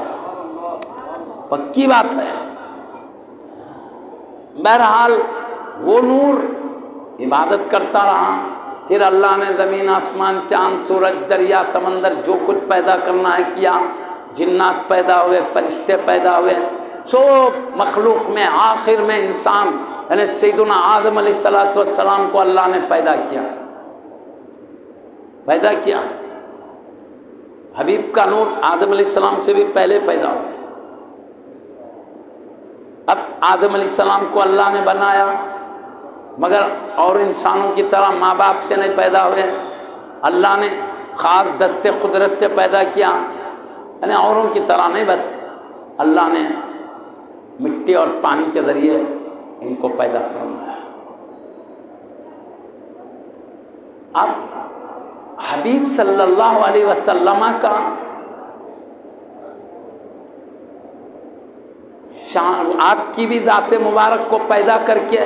پکی بات ہے۔ بہرحال وہ نور عبادت کرتا رہا، پھر اللہ نے زمین، آسمان، چاند، سورج، دریا، سمندر، جو کچھ پیدا کرنا ہے کیا، جنات پیدا ہوئے، فرشتے پیدا ہوئے، سب مخلوق میں آخر میں انسان یعنی سیدنا آدم علیہ السلام کو اللہ نے پیدا کیا۔ حبیب کا نور آدم علیہ السلام سے بھی پہلے پیدا ہوا۔ اب آدم علیہ السلام کو اللہ نے بنایا، مگر اور انسانوں کی طرح ماں باپ سے نہیں پیدا ہوئے، اللہ نے خاص دست قدرت سے پیدا کیا، یعنی اوروں کی طرح نہیں، بس اللہ نے مٹی اور پانی کے ذریعے ان کو پیدا فرمایا۔ اب حبیب صلی اللہ علیہ وسلم کا آپ کی بھی ذات مبارک کو پیدا کر کے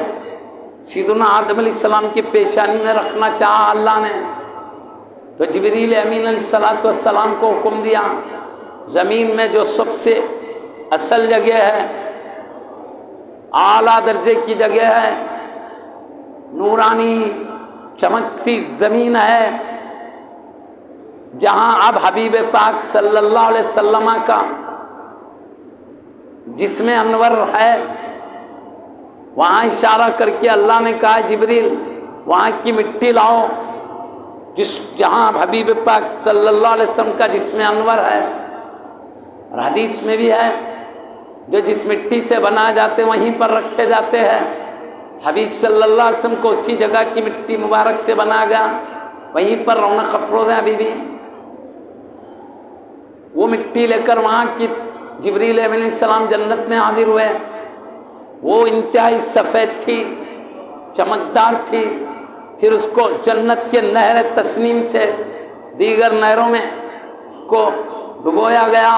سیدنا آدم علیہ السلام کی پیشانی میں رکھنا چاہا اللہ نے، تو جبریل امین علیہ السلام کو حکم دیا، زمین میں جو سب سے اصل جگہ ہے، اعلیٰ درجے کی جگہ ہے، نورانی چمکتی زمین ہے، جہاں اب حبیب پاک صلی اللہ علیہ وسلم کا جسم انور ہے، وہاں اشارہ کر کے اللہ نے کہا جبریل وہاں کی مٹی لاؤ جہاں اب حبیب پاک صلی اللہ علیہ وسلم کا جسم انور ہے۔ اور حدیث میں بھی ہے جو جس مٹی سے بنائے جاتے وہیں پر رکھے جاتے ہیں، حبیب صلی اللہ علیہ وسلم کو اسی جگہ کی مٹی مبارک سے بنایا گیا، وہیں پر رونق افروز ہے ابھی بھی۔ وہ مٹی لے کر وہاں کی جبریل علیہ السلام جنت میں حاضر ہوئے، وہ انتہائی سفید تھی، چمکدار تھی، پھر اس کو جنت کے نہر تسنیم سے دیگر نہروں میں اس کو ڈبویا گیا،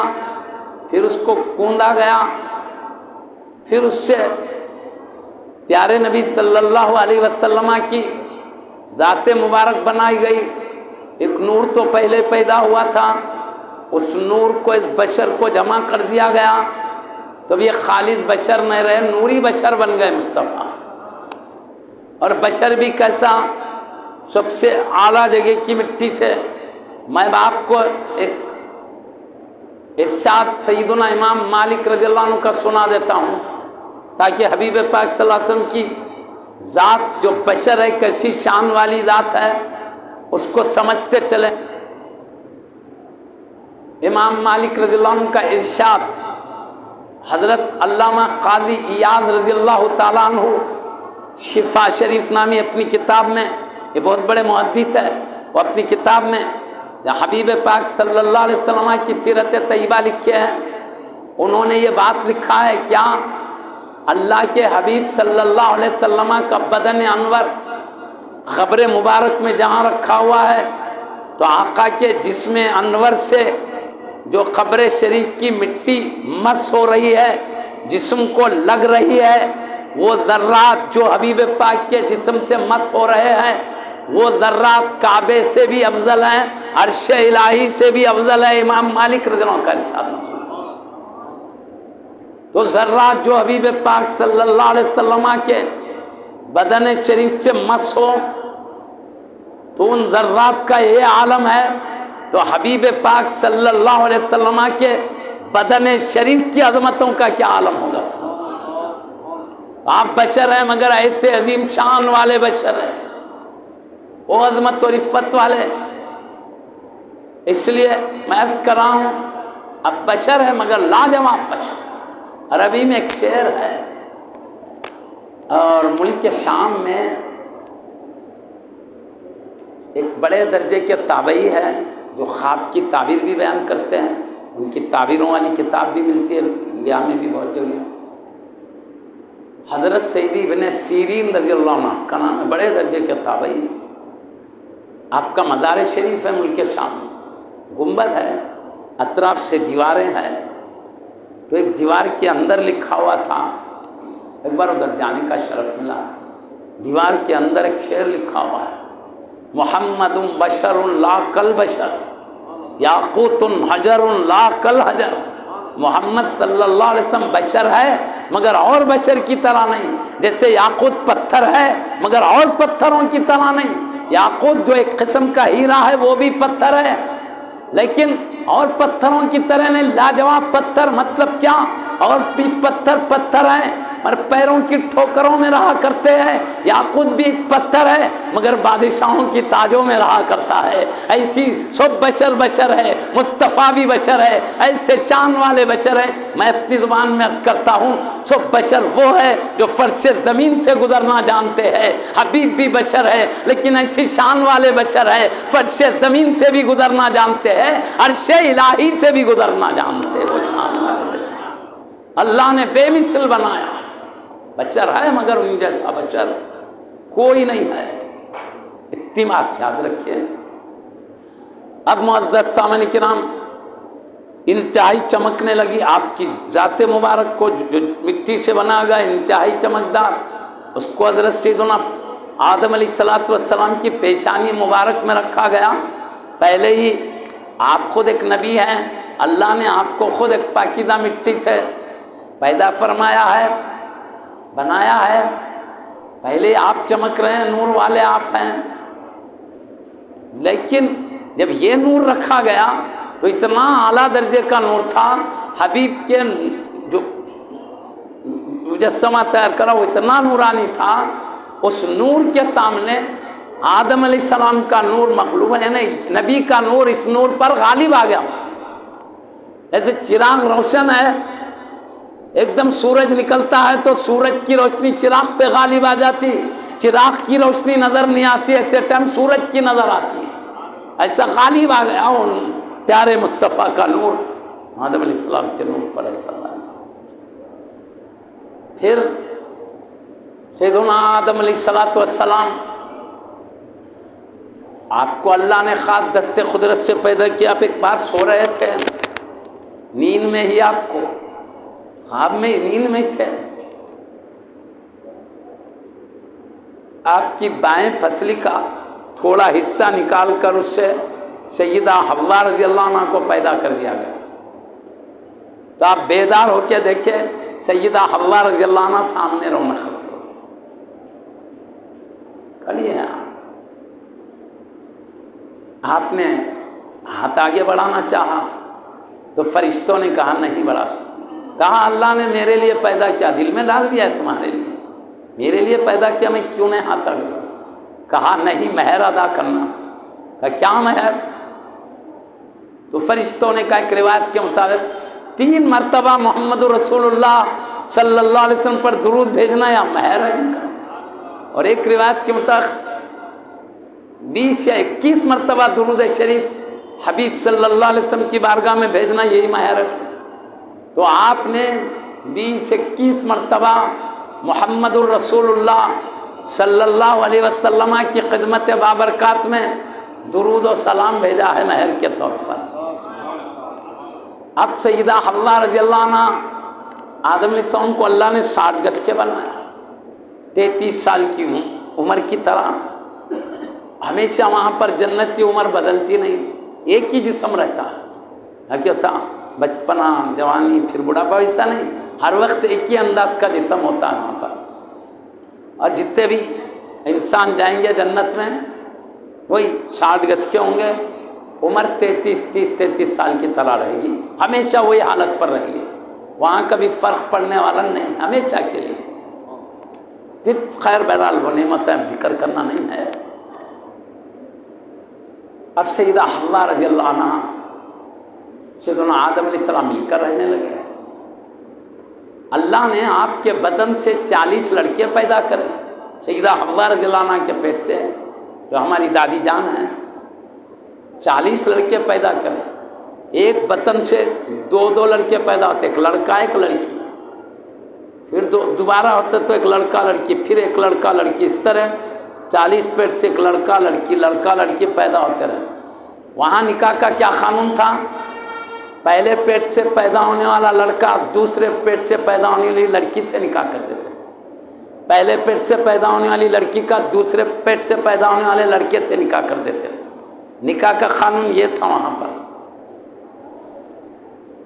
پھر اس کو کوندا گیا، پھر اس سے پیارے نبی صلی اللہ علیہ وسلم کی ذات مبارک بنائی گئی۔ ایک نور تو پہلے پیدا ہوا تھا، اس نور کو اس بشر کو جمع کر دیا گیا تو یہ خالص بشر نہیں رہے، نوری بشر بن گئے مصطفیٰ۔ اور بشر بھی کیسا؟ سب سے اعلیٰ جگہ کی مٹی سے۔ میں آپ کو ایک ارشاد سیدنا امام مالک رضی اللہ عنہ کا سنا دیتا ہوں تاکہ حبیب پاک صلی اللہ علیہ وسلم کی ذات جو بشر ہے کیسی شان والی ذات ہے اس کو سمجھتے چلیں۔ امام مالک رضی اللہ عنہ کا ارشاد، حضرت علامہ قاضی ایاض رضی اللہ تعالیٰ عنہ شفا شریف نامی اپنی کتاب میں، یہ بہت بڑے محدث ہے، وہ اپنی کتاب میں حبیب پاک صلی اللہ علیہ وسلم کی سیرت طیبہ لکھے ہیں، انہوں نے یہ بات لکھا ہے کیا؟ اللہ کے حبیب صلی اللہ علیہ وسلم کا بدن انور قبر مبارک میں جہاں رکھا ہوا ہے تو آقا کے جسم انور سے جو قبر شریف کی مٹی مس ہو رہی ہے، جسم کو لگ رہی ہے، وہ ذرات جو حبیب پاک کے جسم سے مس ہو رہے ہیں وہ ذرات کعبے سے بھی افضل ہیں، عرش الہی سے بھی افضل ہے۔ امام مالک رضی اللہ عنہ کا ارشاد۔ تو ذرات جو حبیب پاک صلی اللہ علیہ وسلم کے بدن شریف سے مس ہو تو ان ذرات کا یہ عالم ہے، تو حبیب پاک صلی اللہ علیہ وسلم کے بدن شریف کی عظمتوں کا کیا عالم ہوگا؟ آپ بشر ہیں مگر ایسے عظیم شان والے بشر ہیں، وہ عظمت و رفت والے۔ اس لیے میں عرض کر رہا ہوں اب بشر ہے مگر لاجواب بشر۔ عربی میں ایک شعر ہے اور ملک شام میں ایک بڑے درجے کے تابعی ہے جو خواب کی تعبیر بھی بیان کرتے ہیں، ان کی تعبیروں والی کتاب بھی ملتی ہے انڈیا میں بھی بہت جگہ۔ حضرت سیدی ابن سیرین رضی اللہ عنہ کا نام ہے، بڑے درجے کے تابعی، آپ کا مزار شریف ہے ملک شام میں، گنبد ہے، اطراف سے دیواریں ہیں، تو ایک دیوار کے اندر لکھا ہوا تھا، ایک بار ادھر جانے کا شرف ملا، دیوار کے اندر ایک شعر لکھا ہوا ہے، محمد بشر لا کل بشر، یاقوت حجر لا کل حجر۔ محمد صلی اللہ علیہ وسلم بشر ہے مگر اور بشر کی طرح نہیں، جیسے یاقوت پتھر ہے مگر اور پتھروں کی طرح نہیں۔ یاقوت جو ایک قسم کا ہیرا ہے وہ بھی پتھر ہے لیکن اور پتھروں کی طرح نہیں، لاجواب پتھر۔ مطلب کیا؟ اور بھی پتھر ہیں اور پیروں کی ٹھوکروں میں رہا کرتے ہیں۔ یاقوت بھی ایک پتھر ہے مگر بادشاہوں کی تاجوں میں رہا کرتا ہے۔ ایسی سب بشر ہے، مصطفیٰ بھی بشر ہے، ایسے شان والے بشر ہیں۔ میں اپنی زبان میں عرض کرتا ہوں سب بشر وہ ہے جو فرش زمین سے گزرنا جانتے ہیں۔ حبیب بھی بشر ہے لیکن ایسی شان والے بشر ہے، فرش زمین سے بھی گزرنا جانتے ہیں، عرش الہی سے بھی گزرنا جانتے ہیں۔ وہ شان والے بشر اللہ نے بے مثل بنایا، بشر ہے مگر ان جیسا بشر کوئی نہیں ہے۔ اتنی بات یاد رکھیے۔ اب معزز سامعین کرام، انتہائی چمکنے لگی آپ کی ذات مبارک کو جو مٹی سے بنا گیا، انتہائی چمکدار، اس کو حضرت سیدنا آدم علیہ السلام کی پیشانی مبارک میں رکھا گیا۔ پہلے ہی آپ خود ایک نبی ہیں، اللہ نے آپ کو خود ایک پاکیزہ مٹی سے پیدا فرمایا ہے، بنایا ہے۔ پہلے آپ چمک رہے ہیں، نور والے آپ ہیں، لیکن جب یہ نور رکھا گیا تو اتنا اعلیٰ درجے کا نور تھا، حبیب کے جو مجسمہ تیار کرا وہ اتنا نورانی تھا، اس نور کے سامنے آدم علیہ السلام کا نور مخلوق ہے، یعنی نبی کا نور اس نور پر غالب آ گیا۔ ایسے چراغ روشن ہے، ایک دم سورج نکلتا ہے تو سورج کی روشنی چراغ پہ غالب آ جاتی، چراغ کی روشنی نظر نہیں آتی، ایسے ٹائم سورج کی نظر آتی ہے، ایسا غالب آ گیا ان پیارے مصطفیٰ کا نور آدم علیہ السلام کے نور پر ایسا غالب۔ پھر سیدنا آدم علیہ السلام آپ کو اللہ نے خاص دست قدرت سے پیدا کیا۔ آپ ایک بار سو رہے تھے، نیند میں ہی آپ کو، خواب میں نیند میں تھے، آپ کی بائیں پسلی کا تھوڑا حصہ نکال کر اس سے سیدہ حوا رضی اللہ عنہ کو پیدا کر دیا گیا۔ تو آپ بیدار ہو کے دیکھیں، سیدہ حوا رضی اللہ عنہ سامنے رونق کھڑی ہے۔ آپ نے ہاتھ آگے بڑھانا چاہا تو فرشتوں نے کہا نہیں بڑھا سکتا۔ کہا اللہ نے میرے لیے پیدا کیا، دل میں ڈال دیا ہے تمہارے لیے، میرے لیے پیدا کیا، میں کیوں نہیں ہاتھ آگے بڑھاؤں؟ کہا نہیں، مہر ادا کرنا۔ کہا کیا مہر؟ تو فرشتوں نے کہا ایک روایت کے مطابق 3 مرتبہ محمد رسول اللہ صلی اللہ علیہ وسلم پر درود بھیجنا یا مہر ہے ان کا، اور ایک روایت کے مطابق 20 یا 21 مرتبہ درود شریف حبیب صلی اللہ علیہ وسلم کی بارگاہ میں بھیجنا، یہی مہر ہے۔ تو آپ نے 20-21 مرتبہ محمد الرسول اللہ صلی اللہ علیہ وسلم کی خدمت بابرکات میں درود و سلام بھیجا ہے مہر کے طور پر۔ اب سیدہ حوا رضی اللہ عنہ، آدم علیہ السلام کو اللہ نے 60 گز کے بنایا، 33 سال کی عمر کی طرح، ہمیشہ وہاں پر جنت کی عمر بدلتی نہیں، ایک ہی جسم رہتا ہے، کیسا بچپنا، جوانی، پھر بڑھاپا، ایسا نہیں، ہر وقت ایک ہی انداز کا جسم ہوتا ہے وہاں پر۔ اور جتنے بھی انسان جائیں گے جنت میں وہی 60 گز کے ہوں گے، عمر 33 سال کی طرح رہے گی، ہمیشہ وہی حالت پر رہے گی، وہاں کبھی فرق پڑنے والا نہیں، ہمیشہ کے لیے۔ پھر خیر بہرحال وہ نعمت ہے، ذکر کرنا نہیں ہے۔ اب سیدہ حوا رضی اللہ عنہ سیدنا آدم علیہ السلام مل کر رہنے لگے۔ اللہ نے آپ کے بدن سے 40 لڑکے پیدا کرے، سیدہ حوا رضی اللہ عنہ کے پیٹ سے، جو ہماری دادی جان ہیں، 40 لڑکے پیدا کرے۔ ایک بطن سے 2 لڑکے پیدا ہوتے، ایک لڑکا ایک لڑکی، پھر دوبارہ ہوتا تو ایک لڑکا لڑکی، پھر ایک لڑکا لڑکی، اس طرح 40 پیٹ سے ایک لڑکا لڑکی پیدا ہوتے رہے۔ وہاں نکاح کا کیا قانون تھا؟ پہلے پیٹ سے پیدا ہونے والا لڑکا دوسرے پیٹ سے پیدا ہونے والی لڑکی سے نکاح کر دیتے، پہلے پیٹ سے پیدا ہونے والی لڑکی کا دوسرے پیٹ سے پیدا ہونے والے لڑکے سے نکاح کر دیتے تھے۔ نکاح کا قانون یہ تھا وہاں پر۔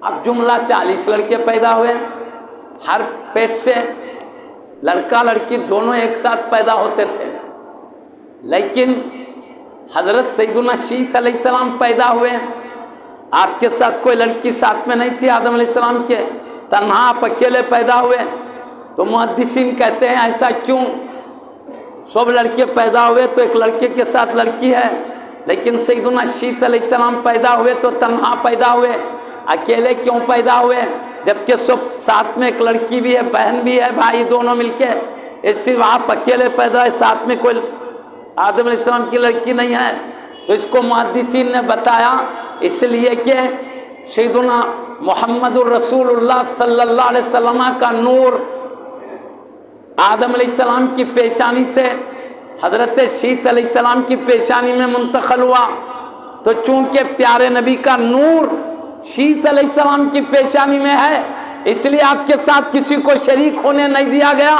اب جملہ 40 لڑکے پیدا ہوئے، ہر پیٹ سے لڑکا لڑکی دونوں ایک ساتھ پیدا ہوتے تھے، لیکن حضرت سیدنا شیث علیہ السلام پیدا ہوئے، آپ کے ساتھ کوئی لڑکی ساتھ میں نہیں تھی آدم علیہ السلام کے، تنہا آپ اکیلے پیدا ہوئے۔ تو محدثین کہتے ہیں ایسا کیوں؟ سب لڑکے پیدا ہوئے تو ایک لڑکے کے ساتھ لڑکی ہے، لیکن سیدنا شیث علیہ السلام پیدا ہوئے تو تنہا پیدا ہوئے، اکیلے کیوں پیدا ہوئے؟ جبکہ سب ساتھ میں ایک لڑکی بھی ہے، بہن بھی ہے، بھائی دونوں مل کے، اس صرف آپ اکیلے پیدا ہے، ساتھ میں کوئی آدم علیہ السلام کی لڑکی نہیں ہے۔ تو اس کو محدثین نے بتایا اس لیے کہ سیدنا محمد الرسول اللہ صلی اللہ علیہ وسلم کا نور آدم علیہ السلام کی پیشانی سے حضرت شیث علیہ السلام کی پیشانی میں منتقل ہوا، تو چونکہ پیارے نبی کا نور شیث علیہ السلام کی پیشانی میں ہے، اس لیے آپ کے ساتھ کسی کو شریک ہونے نہیں دیا گیا،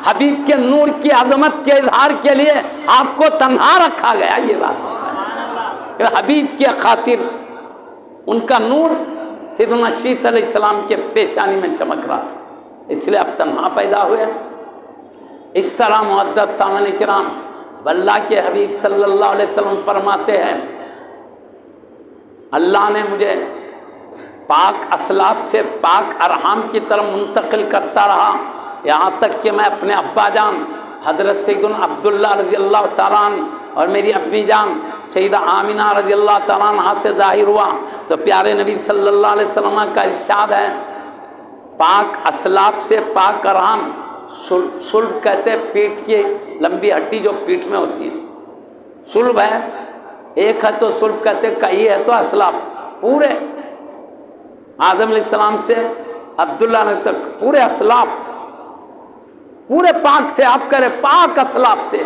حبیب کے نور کی عظمت کے اظہار کے لیے آپ کو تنہا رکھا گیا۔ یہ بات کہ حبیب کی خاطر ان کا نور سیدنا شیث علیہ السلام کے پیشانی میں چمک رہا تھا، اس لیے اب تنہا پیدا ہوئے۔ اس طرح معزز سامعین کرام، اللہ کے حبیب صلی اللہ علیہ وسلم فرماتے ہیں اللہ نے مجھے پاک اسلاف سے پاک ارحام کی طرف منتقل کرتا رہا، یہاں تک کہ میں اپنے ابا جان حضرت سیدنا عبداللہ رضی اللہ تعالیٰ عنہ اور میری امی جان سیدہ آمینہ رضی اللہ تعالیٰ عنہ سے ظاہر ہوا، تو پیارے نبی صلی اللہ علیہ وسلم کا ارشاد ہے پاک اسلاف سے پاک ارحام، صلب کہتے ہیں پیٹھ کی لمبی ہڈی جو پیٹھ میں ہوتی ہے، صلب ہے، ایک ہے تو صلب کہتے ہیں، کئی ہے تو اسلاف، پورے آدم علیہ السلام سے عبداللہ نے تک پورے اسلاف پورے پاک تھے۔ آپ کرے پاک اسلاف سے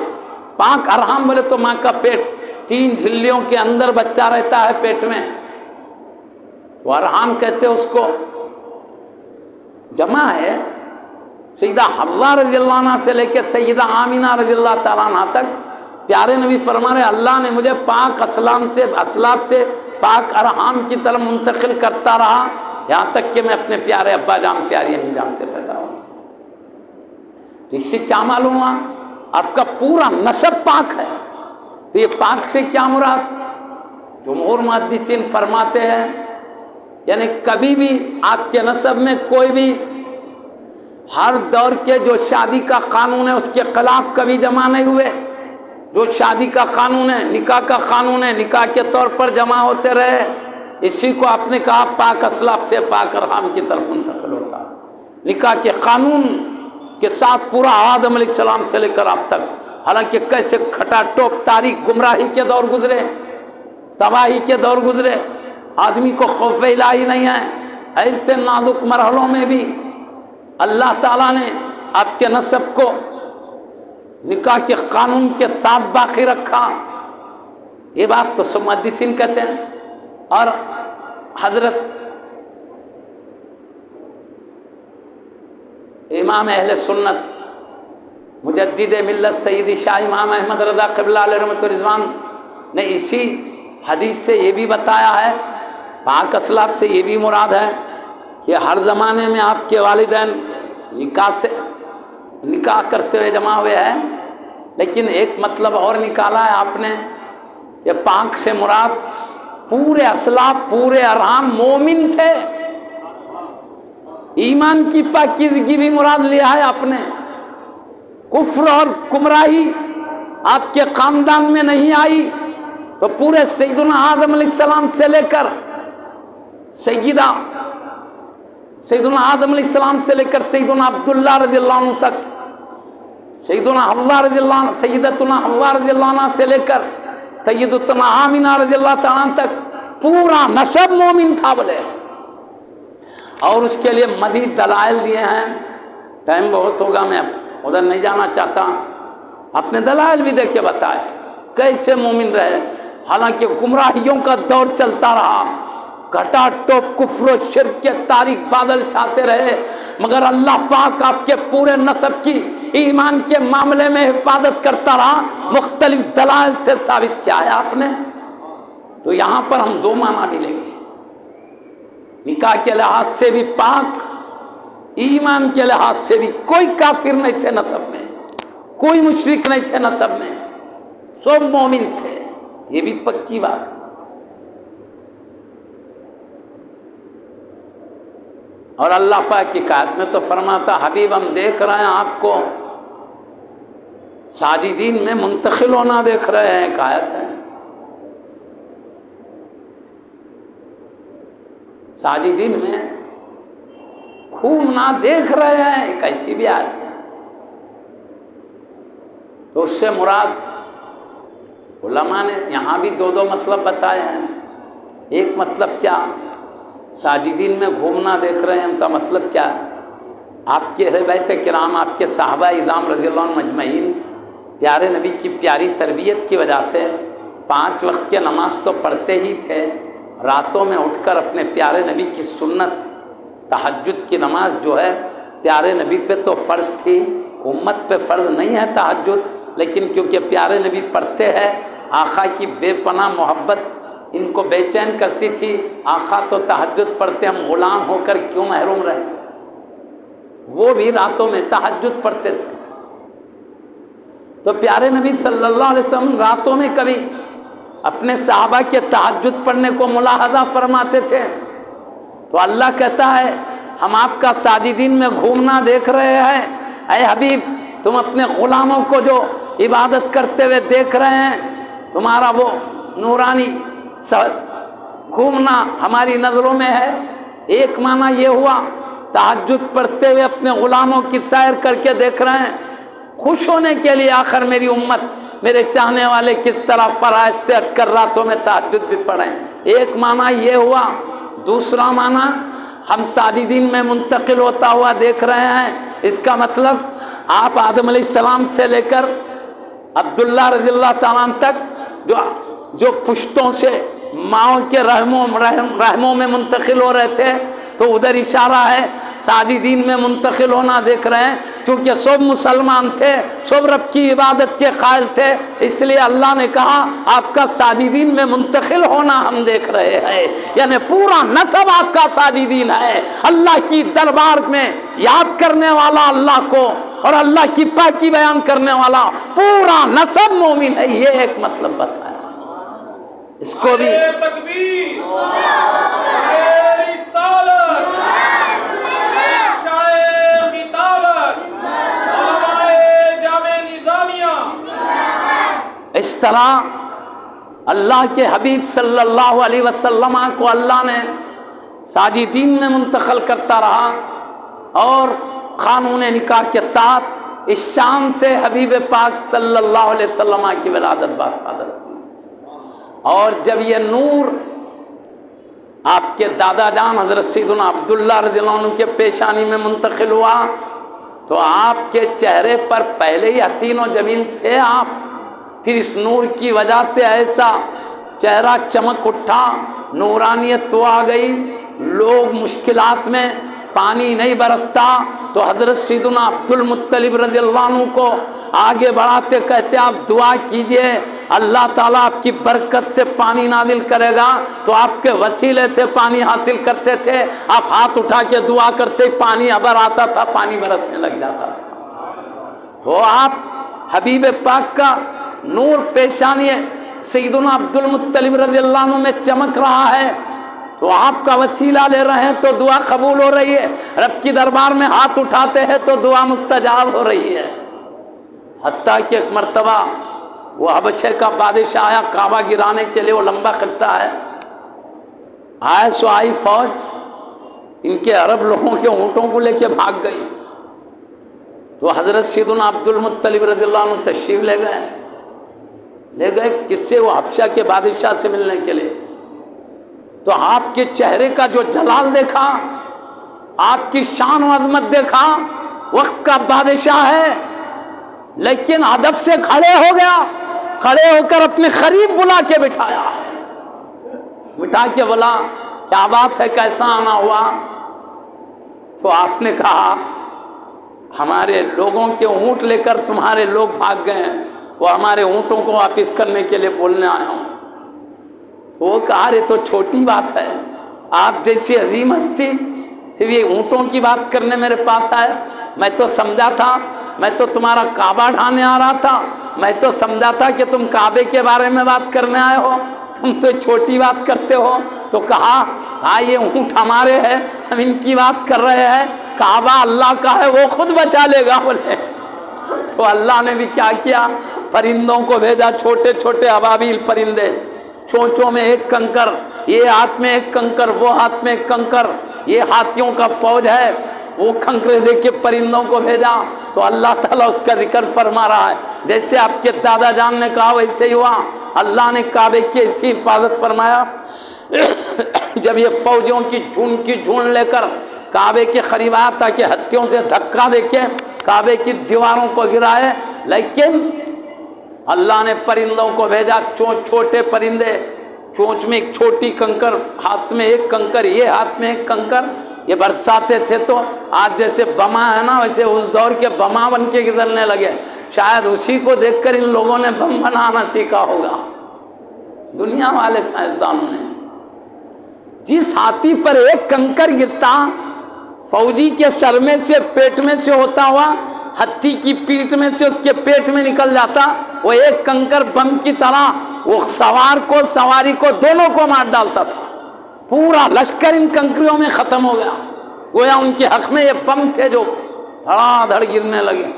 پاک ارحام، بولے تو ماں کا پیٹ، 3 جھلیوں کے اندر بچہ رہتا ہے پیٹ میں، وہ ارحام کہتے ہیں اس کو، جمع ہے۔ سیدہ حوا رضی اللہ عنہ سے لے کے سیدہ آمینہ رضی اللہ تعالیٰ عنہ تک پیارے نبی فرما رہے اللہ نے مجھے پاک اسلاف سے پاک ارحام کی طرف منتقل کرتا رہا یہاں تک کہ میں اپنے پیارے ابا جان پیاری امی جان سے پیدا ہوں۔ تو اس سے کیا معلوم ہوا؟ آپ کا پورا نسب پاک ہے۔ تو یہ پاک سے کیا مراد؟ جمہور محدثین فرماتے ہیں یعنی کبھی بھی آپ کے نسب میں کوئی بھی ہر دور کے جو شادی کا قانون ہے اس کے خلاف کبھی جمع نہیں ہوئے۔ جو شادی کا قانون ہے، نکاح کا قانون ہے، نکاح کے طور پر جمع ہوتے رہے، اسی کو آپ نے کہا پاک اسلاف سے پاک ارحام کی طرف منتقل ہوتا۔ نکاح کے قانون کے ساتھ پورا آدم علیہ السلام سے لے کر اب تک، حالانکہ کیسے کھٹا ٹوپ تاریخ گمراہی کے دور گزرے، تباہی کے دور گزرے، آدمی کو خوف الہی نہیں ہے، ایسے نازک مرحلوں میں بھی اللہ تعالیٰ نے آپ کے نسب کو نکاح کے قانون کے ساتھ باقی رکھا۔ یہ بات تو سب محدثین کہتے ہیں۔ اور حضرت امام اہل سنت مجدد ملت سیدی شاہ امام احمد رضا قبلہ علیہ رحمۃ الرضوان نے اسی حدیث سے یہ بھی بتایا ہے، پاک اسلاف سے یہ بھی مراد ہے کہ ہر زمانے میں آپ کے والدین نکاح کرتے ہوئے جمع ہوئے ہیں، لیکن ایک مطلب اور نکالا ہے آپ نے کہ پاک سے مراد پورے اسلاف پورے ارحام مومن تھے۔ ایمان کی پاکیزگی بھی مراد لیا ہے آپ نے، کفر اور گمراہی آپ کے خاندان میں نہیں آئی۔ تو پورے سیدنا آدم علیہ السلام سے لے کر سیدنا آدم علیہ السلام سے لے کر سیدنا عبداللہ رضی اللہ عنہ تک، سیدنا حوا رضی اللہ عنہ، سیدتنا حوا رضی اللہ عنہ سے لے کر سیدتنا آمنہ رضی اللہ تعالیٰ عنہ تک پورا نسب مومن تھا بولے۔ اور اس کے لیے مزید دلائل دیے ہیں، ٹائم بہت ہوگا میں ادھر نہیں جانا چاہتا، اپنے دلائل بھی دیکھ کے بتائے کیسے مومن رہے، حالانکہ گمراہیوں کا دور چلتا رہا، گھٹا ٹوپ کفر و شرک کے تاریخ بادل چھاتے رہے، مگر اللہ پاک آپ کے پورے نسب کی ایمان کے معاملے میں حفاظت کرتا رہا۔ مختلف دلائل سے ثابت کیا ہے آپ نے۔ تو یہاں پر ہم دو معنی بھی لیں گے، نکاح کے لحاظ سے بھی پاک، ایمان کے لحاظ سے بھی کوئی کافر نہیں تھے نسب میں، کوئی مشرک نہیں تھے نسب میں، سب مومن تھے، یہ بھی پکی بات ہے۔ اور اللہ پاک کی آیت میں تو فرماتا حبیب ہم دیکھ رہے ہیں آپ کو ساجدین میں منتقل ہونا دیکھ رہے ہیں، ایک آیت ہے ساجدین میں گھومنا دیکھ رہے ہیں، ایک ایسی بھی آیت ہے۔ تو اس سے مراد علماء نے یہاں بھی دو مطلب بتائے ہیں۔ ایک مطلب کیا، ساجدین میں گھومنا دیکھ رہے ہیں، ان کا مطلب کیا ہے؟ آپ کے اہل بیت کرام، آپ کے صحابہ اعظام رضی اللہ عنہ مجمعین پیارے نبی کی پیاری تربیت کی وجہ سے 5 وقت کی نماز تو پڑھتے ہی تھے، راتوں میں اٹھ کر اپنے پیارے نبی کی سنت تہجد کی نماز جو ہے پیارے نبی پہ تو فرض تھی، امت پہ فرض نہیں ہے تہجد، لیکن کیونکہ پیارے نبی پڑھتے ہیں، آقا کی بے پناہ محبت ان کو بے چین کرتی تھی، آقا تو تہجد پڑھتے، ہم غلام ہو کر کیوں محروم رہے، وہ بھی راتوں میں تہجد پڑھتے تھے۔ تو پیارے نبی صلی اللہ علیہ وسلم راتوں میں کبھی اپنے صحابہ کے تہجد پڑھنے کو ملاحظہ فرماتے تھے۔ تو اللہ کہتا ہے ہم آپ کا ساجدین میں گھومنا دیکھ رہے ہیں، اے حبیب تم اپنے غلاموں کو جو عبادت کرتے ہوئے دیکھ رہے ہیں، تمہارا وہ نورانی گھومنا ہماری نظروں میں ہے۔ ایک معنی یہ ہوا تہجد پڑھتے ہوئے اپنے غلاموں کی سیر کر کے دیکھ رہے ہیں، خوش ہونے کے لیے آخر میری امت، میرے چاہنے والے کس طرح فرائض سے ہٹ کر راتوں میں تہجد بھی پڑھیں۔ ایک معنی یہ ہوا۔ دوسرا معنی ہم ساجدین میں منتقل ہوتا ہوا دیکھ رہے ہیں، اس کا مطلب آپ آدم علیہ السلام سے لے کر عبداللہ رضی اللہ تعالیٰ عنہ تک جو پشتوں سے ماؤں کے رحموں میں منتقل ہو رہے تھے، تو ادھر اشارہ ہے ساجدین میں منتقل ہونا دیکھ رہے ہیں، کیونکہ سب مسلمان تھے، سب رب کی عبادت کے قائل تھے، اس لیے اللہ نے کہا آپ کا ساجدین میں منتقل ہونا ہم دیکھ رہے ہیں، یعنی پورا نسب آپ کا ساجدین ہے، اللہ کی دربار میں یاد کرنے والا اللہ کو اور اللہ کی پاکی بیان کرنے والا پورا نسب مومن ہے، یہ ایک مطلب بتایا۔ اس کو بھی اس طرح اللہ کے حبیب صلی اللہ علیہ وسلم کو اللہ نے ساجدین میں منتقل کرتا رہا، اور قانون نکاح کے ساتھ اس شان سے حبیب پاک صلی اللہ علیہ وسلم کی ولادت باسعادت ہوئی۔ اور جب یہ نور آپ کے دادا جان حضرت سیدنا عبداللہ رضی اللہ عنہ کے پیشانی میں منتقل ہوا تو آپ کے چہرے پر پہلے ہی حسین و جمیل تھے آپ، پھر اس نور کی وجہ سے ایسا چہرہ چمک اٹھا، نورانیت تو آ گئی، لوگ مشکلات میں پانی نہیں برستا تو حضرت سیدنا عبد المطلب رضی اللہ عنہ کو آگے بڑھاتے کہتے آپ دعا کیجئے اللہ تعالیٰ آپ کی برکت سے پانی نازل کرے گا، تو آپ کے وسیلے سے پانی حاصل کرتے تھے، آپ ہاتھ اٹھا کے دعا کرتے پانی ابر آتا تھا، پانی برسنے لگ جاتا تھا۔ وہ آپ حبیب پاک کا نور پیشانی سیدنا عبد المطلب رضی اللہ عنہ میں چمک رہا ہے، تو آپ کا وسیلہ لے رہے ہیں تو دعا قبول ہو رہی ہے، رب کی دربار میں ہاتھ اٹھاتے ہیں تو دعا مستجاب ہو رہی ہے۔ حتیٰ کہ ایک مرتبہ وہ حبشے کا بادشاہ آیا کعبہ گرانے کے لیے، وہ لمبا قصہ ہے، آئے سو آئی فوج، ان کے عرب لوگوں کے اونٹوں کو لے کے بھاگ گئی، تو حضرت سیدنا عبد المطلب رضی اللہ عنہ تشریف لے گئے کس سے؟ وہ حبشہ کے بادشاہ سے ملنے کے لیے۔ تو آپ کے چہرے کا جو جلال دیکھا، آپ کی شان و عظمت دیکھا، وقت کا بادشاہ ہے لیکن ادب سے کھڑے ہو گیا، کھڑے ہو کر اپنے قریب بلا کے بٹھایا، بٹھا کے بولا کیا بات ہے، کیسا آنا ہوا؟ تو آپ نے کہا ہمارے لوگوں کے اونٹ لے کر تمہارے لوگ بھاگ گئے ہیں، وہ ہمارے اونٹوں کو واپس کرنے کے لیے بولنے آیا ہوں۔ وہ کہا ارے تو چھوٹی بات ہے، آپ جیسی عظیم ہستی صرف یہ اونٹوں کی بات کرنے میرے پاس آئے، میں تو سمجھا تھا، میں تو تمہارا کعبہ ڈھانے آ رہا تھا، میں تو سمجھا تھا کہ تم کعبے کے بارے میں بات کرنے آئے ہو، تم تو چھوٹی بات کرتے ہو۔ تو کہا ہاں یہ اونٹ ہمارے ہیں، ہم ان کی بات کر رہے ہیں، کعبہ اللہ کا ہے، وہ خود بچا لے گا بولے۔ تو اللہ نے بھی کیا کیا، پرندوں کو بھیجا، چھوٹے چھوٹے ابابیل پرندے، چونچوں میں ایک کنکر، یہ ہاتھ میں ایک کنکر، وہ ہاتھ میں ایک کنکر، یہ ہاتھیوں کا فوج ہے، وہ کنکرے دے کے پرندوں کو بھیجا۔ تو اللہ تعالیٰ اس کا ذکر فرما رہا ہے، جیسے آپ کے دادا جان نے کہا ویسے ہی ہوا، اللہ نے کعبے کی ایسی حفاظت فرمایا۔ جب یہ فوجیوں کی جھونڈ لے کر کعبے کے قریب آیا تاکہ ہتھیوں سے دھکا دے کے کعبے کی دیواروں کو گرائے، لیکن اللہ نے پرندوں کو بھیجا، چھوٹے پرندے، چونچ میں ایک چھوٹی کنکر، ہاتھ میں ایک کنکر، یہ ہاتھ میں ایک کنکر، یہ برساتے تھے تو آج جیسے بما ہے نا ویسے اس دور کے بما بن کے گزرنے لگے، شاید اسی کو دیکھ کر ان لوگوں نے بم بنانا سیکھا ہوگا، دنیا والے سائنسدانوں نے۔ جس ہاتھی پر ایک کنکر گرتا فوجی کے سر میں سے پیٹ میں سے ہوتا ہوا ہاتھی کی پیٹھ میں سے اس کے پیٹ میں نکل جاتا، وہ ایک کنکر بم کی طرح وہ سوار کو سواری کو دونوں کو مار ڈالتا تھا، پورا لشکر ان کنکریوں میں ختم ہو گیا، گویا ان کے حق میں یہ بم تھے جو دھڑا دھڑ گرنے لگے۔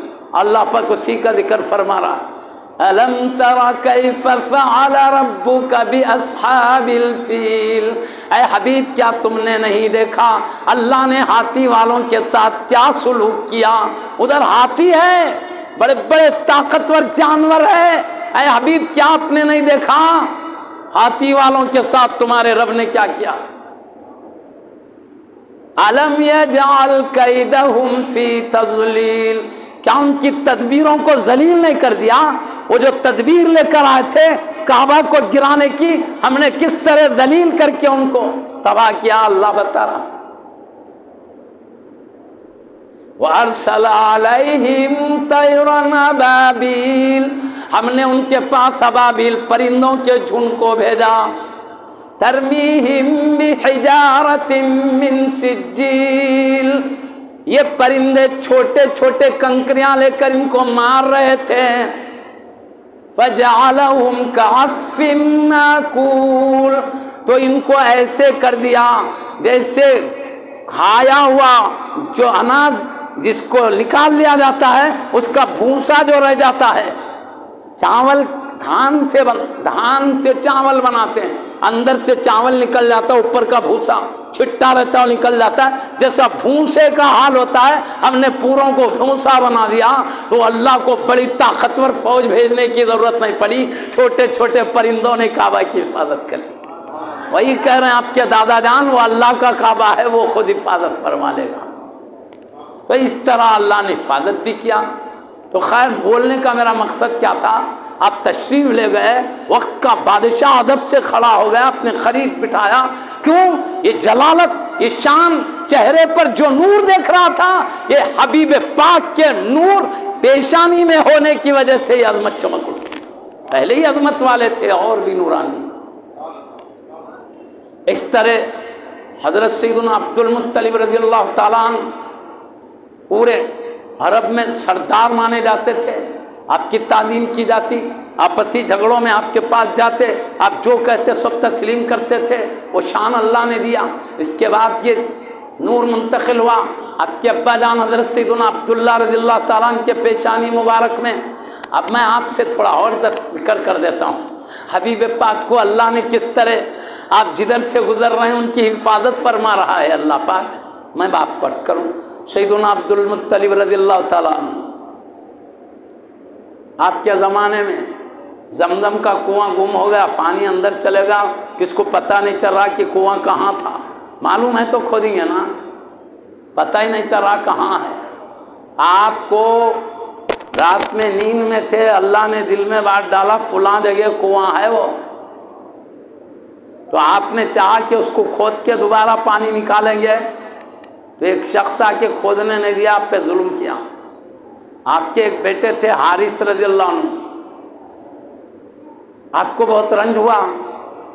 اللہ پر اسی کا ذکر فرما رہا ہے، أَلَمْ تَرَ كَيْفَ فَعَلَ رَبُّكَ بِأَصْحَابِ الْفِيلِ، اے حبیب کیا تم نے نہیں دیکھا اللہ نے ہاتھی والوں کے ساتھ کیا سلوک کیا؟ ادھر ہاتھی ہے، بڑے بڑے طاقتور جانور ہے، اے حبیب کیا آپ نے نہیں دیکھا ہاتھی والوں کے ساتھ تمہارے رب نے کیا کیا؟ أَلَمْ يَجْعَلْ كَيْدَهُمْ فِي تَضْلِيلٍ، کیا ان کی تدبیروں کو ذلیل نہیں کر دیا؟ وہ جو تدبیر لے کر آئے تھے کعبہ کو گرانے کی، ہم نے کس طرح ذلیل کر کے ان کو تباہ کیا، اللہ بتا رہا۔ وَأَرْسَلَ عَلَيْهِمْ طَيْرًا أَبَابِيل، ہم نے ان کے پاس ابابیل پرندوں کے جھنڈ کو بھیجا، ترمیہم بحجارۃ من سجیل، یہ پرندے چھوٹے چھوٹے کنکریاں لے کر ان کو مار رہے تھے، فَجَعَلَهُمْ كَعَصْفٍ مَّأْكُولٍ، تو ان کو ایسے کر دیا جیسے کھایا ہوا جو اناج جس کو نکال لیا جاتا ہے اس کا بھوسا جو رہ جاتا ہے، چاول دھان سے چاول بناتے ہیں، اندر سے چاول نکل جاتا ہے، اوپر کا بھوسا چھٹا رہتا ہے اور نکل جاتا ہے، جیسا بھوسے کا حال ہوتا ہے، ہم نے پوروں کو بھوسا بنا دیا۔ تو اللہ کو بڑی طاقتور فوج بھیجنے کی ضرورت نہیں پڑی، چھوٹے چھوٹے پرندوں نے کعبہ کی حفاظت کر لی۔ وہی کہہ رہے ہیں آپ کے دادا جان، وہ اللہ کا کعبہ ہے، وہ خود حفاظت فرما لے گا۔ تو اس طرح اللہ نے حفاظت بھی کیا۔ تو خیر بولنے کا میرا مقصد کیا تھا، آپ تشریف لے گئے، وقت کا بادشاہ ادب سے کھڑا ہو گیا، اپنے قریب بٹھایا، کیوں؟ یہ جلالت، یہ شان، چہرے پر جو نور دیکھ رہا تھا، یہ حبیب پاک کے نور پیشانی میں ہونے کی وجہ سے یہ عظمت چمک اٹھی۔ پہلے ہی عظمت والے تھے اور بھی نورانی۔ اس طرح حضرت سیدنا عبد المطلب رضی اللہ تعالیٰ عنہ پورے عرب میں سردار مانے جاتے تھے، آپ کی تعظیم کی جاتی، آپسی جھگڑوں میں آپ کے پاس جاتے، آپ جو کہتے سب تسلیم کرتے تھے، وہ شان اللہ نے دیا۔ اس کے بعد یہ نور منتقل ہوا آپ کے ابا جان حضرت سیدنا عبداللہ رضی اللہ تعالیٰ عنہ کے پیشانی مبارک میں۔ اب میں آپ سے تھوڑا اور ذکر کر دیتا ہوں، حبیب پاک کو اللہ نے کس طرح، آپ جدھر سے گزر رہے ہیں ان کی حفاظت فرما رہا ہے اللہ پاک۔ میں آپ کو عرض کروں، سیدنا عبد المطلب رضی اللہ تعالیٰ عنہ، آپ کے زمانے میں زمزم کا کنواں گم ہو گیا، پانی اندر چلے گا، کس کو پتہ نہیں چل رہا کہ کنواں کہاں تھا، معلوم ہے تو کھودیں گے نا، پتہ ہی نہیں چل رہا کہاں ہے۔ آپ کو رات میں نیند میں تھے، اللہ نے دل میں بات ڈالا فلاں جگہ کنواں ہے وہ، تو آپ نے چاہا کہ اس کو کھود کے دوبارہ پانی نکالیں گے، تو ایک شخص آ کے کھودنے نہیں دیا، آپ پہ ظلم کیا۔ آپ کے ایک بیٹے تھے حارث رضی اللہ عنہ، آپ کو بہت رنج ہوا،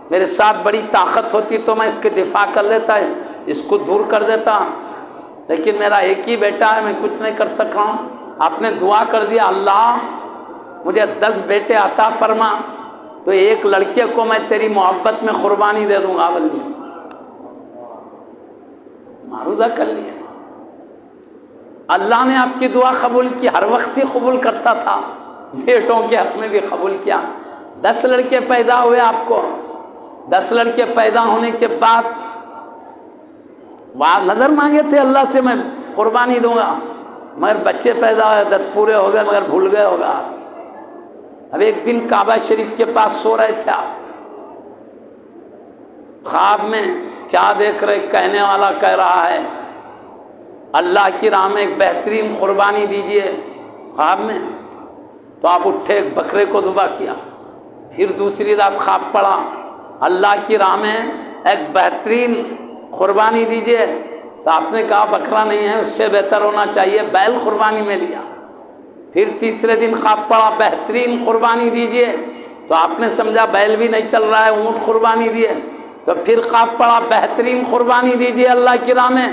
میرے ساتھ بڑی طاقت ہوتی تو میں اس کے دفاع کر لیتا ہے، اس کو دور کر دیتا، لیکن میرا ایک ہی بیٹا ہے، میں کچھ نہیں کر سک رہا ہوں۔ آپ نے دعا کر دیا، اللہ مجھے 10 بیٹے عطا فرما، تو ایک لڑکے کو میں تیری محبت میں قربانی دے دوں گا۔ بلدی معروضہ کر لیا، اللہ نے آپ کی دعا قبول کی، ہر وقت ہی قبول کرتا تھا، بیٹوں کے حق میں بھی قبول کیا۔ 10 لڑکے پیدا ہوئے آپ کو، 10 لڑکے پیدا ہونے کے بعد نظر مانگے تھے اللہ سے، میں قربانی دوں گا، مگر بچے پیدا ہوئے، 10 پورے ہو گئے مگر بھول گئے ہوگا۔ اب ایک دن کعبہ شریف کے پاس سو رہے تھے آپ، خواب میں کیا دیکھ رہے، کہنے والا کہہ رہا ہے اللہ کی راہ میں ایک بہترین قربانی دیجئے خواب میں، تو آپ اٹھے، ایک بکرے کو ذبح کیا۔ پھر دوسری رات خواب پڑا اللہ کی راہ میں ایک بہترین قربانی دیجئے، تو آپ نے کہا بکرا نہیں ہے، اس سے بہتر ہونا چاہیے، بیل قربانی میں دیا۔ پھر تیسرے دن خواب پڑا بہترین قربانی دیجئے، تو آپ نے سمجھا بیل بھی نہیں چل رہا ہے، اونٹ قربانی دیے۔ تو پھر خواب پڑا بہترین قربانی دیجئے اللہ کی راہ میں،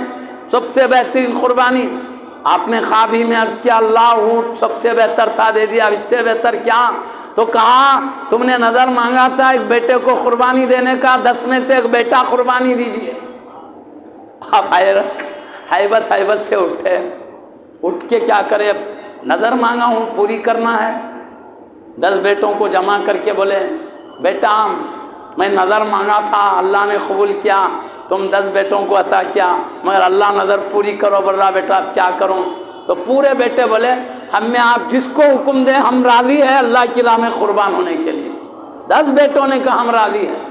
سب سے بہترین قربانی۔ آپ نے خواب ہی میں عرض کیا اللہ اونٹ سب سے بہتر تھا، دے دیا، اس سے بہتر کیا؟ تو کہا تم نے نظر مانگا تھا ایک بیٹے کو قربانی دینے کا، 10 میں سے ایک بیٹا قربانی دیجئے۔ آپ حیبت سے اٹھے، اٹھ کے کیا کرے، نظر مانگا ہوں پوری کرنا ہے۔ 10 بیٹوں کو جمع کر کے بولے بیٹا میں نظر مانگا تھا، اللہ نے قبول کیا، تم 10 بیٹوں کو عطا کیا، مگر اللہ نظر پوری کرو، بول رہا بیٹا اب کیا کروں؟ تو پورے بیٹے بولے ہم میں آپ جس کو حکم دیں ہم راضی ہیں اللہ کی راہ میں قربان ہونے کے لیے۔ 10 بیٹوں نے کہا ہم راضی ہیں۔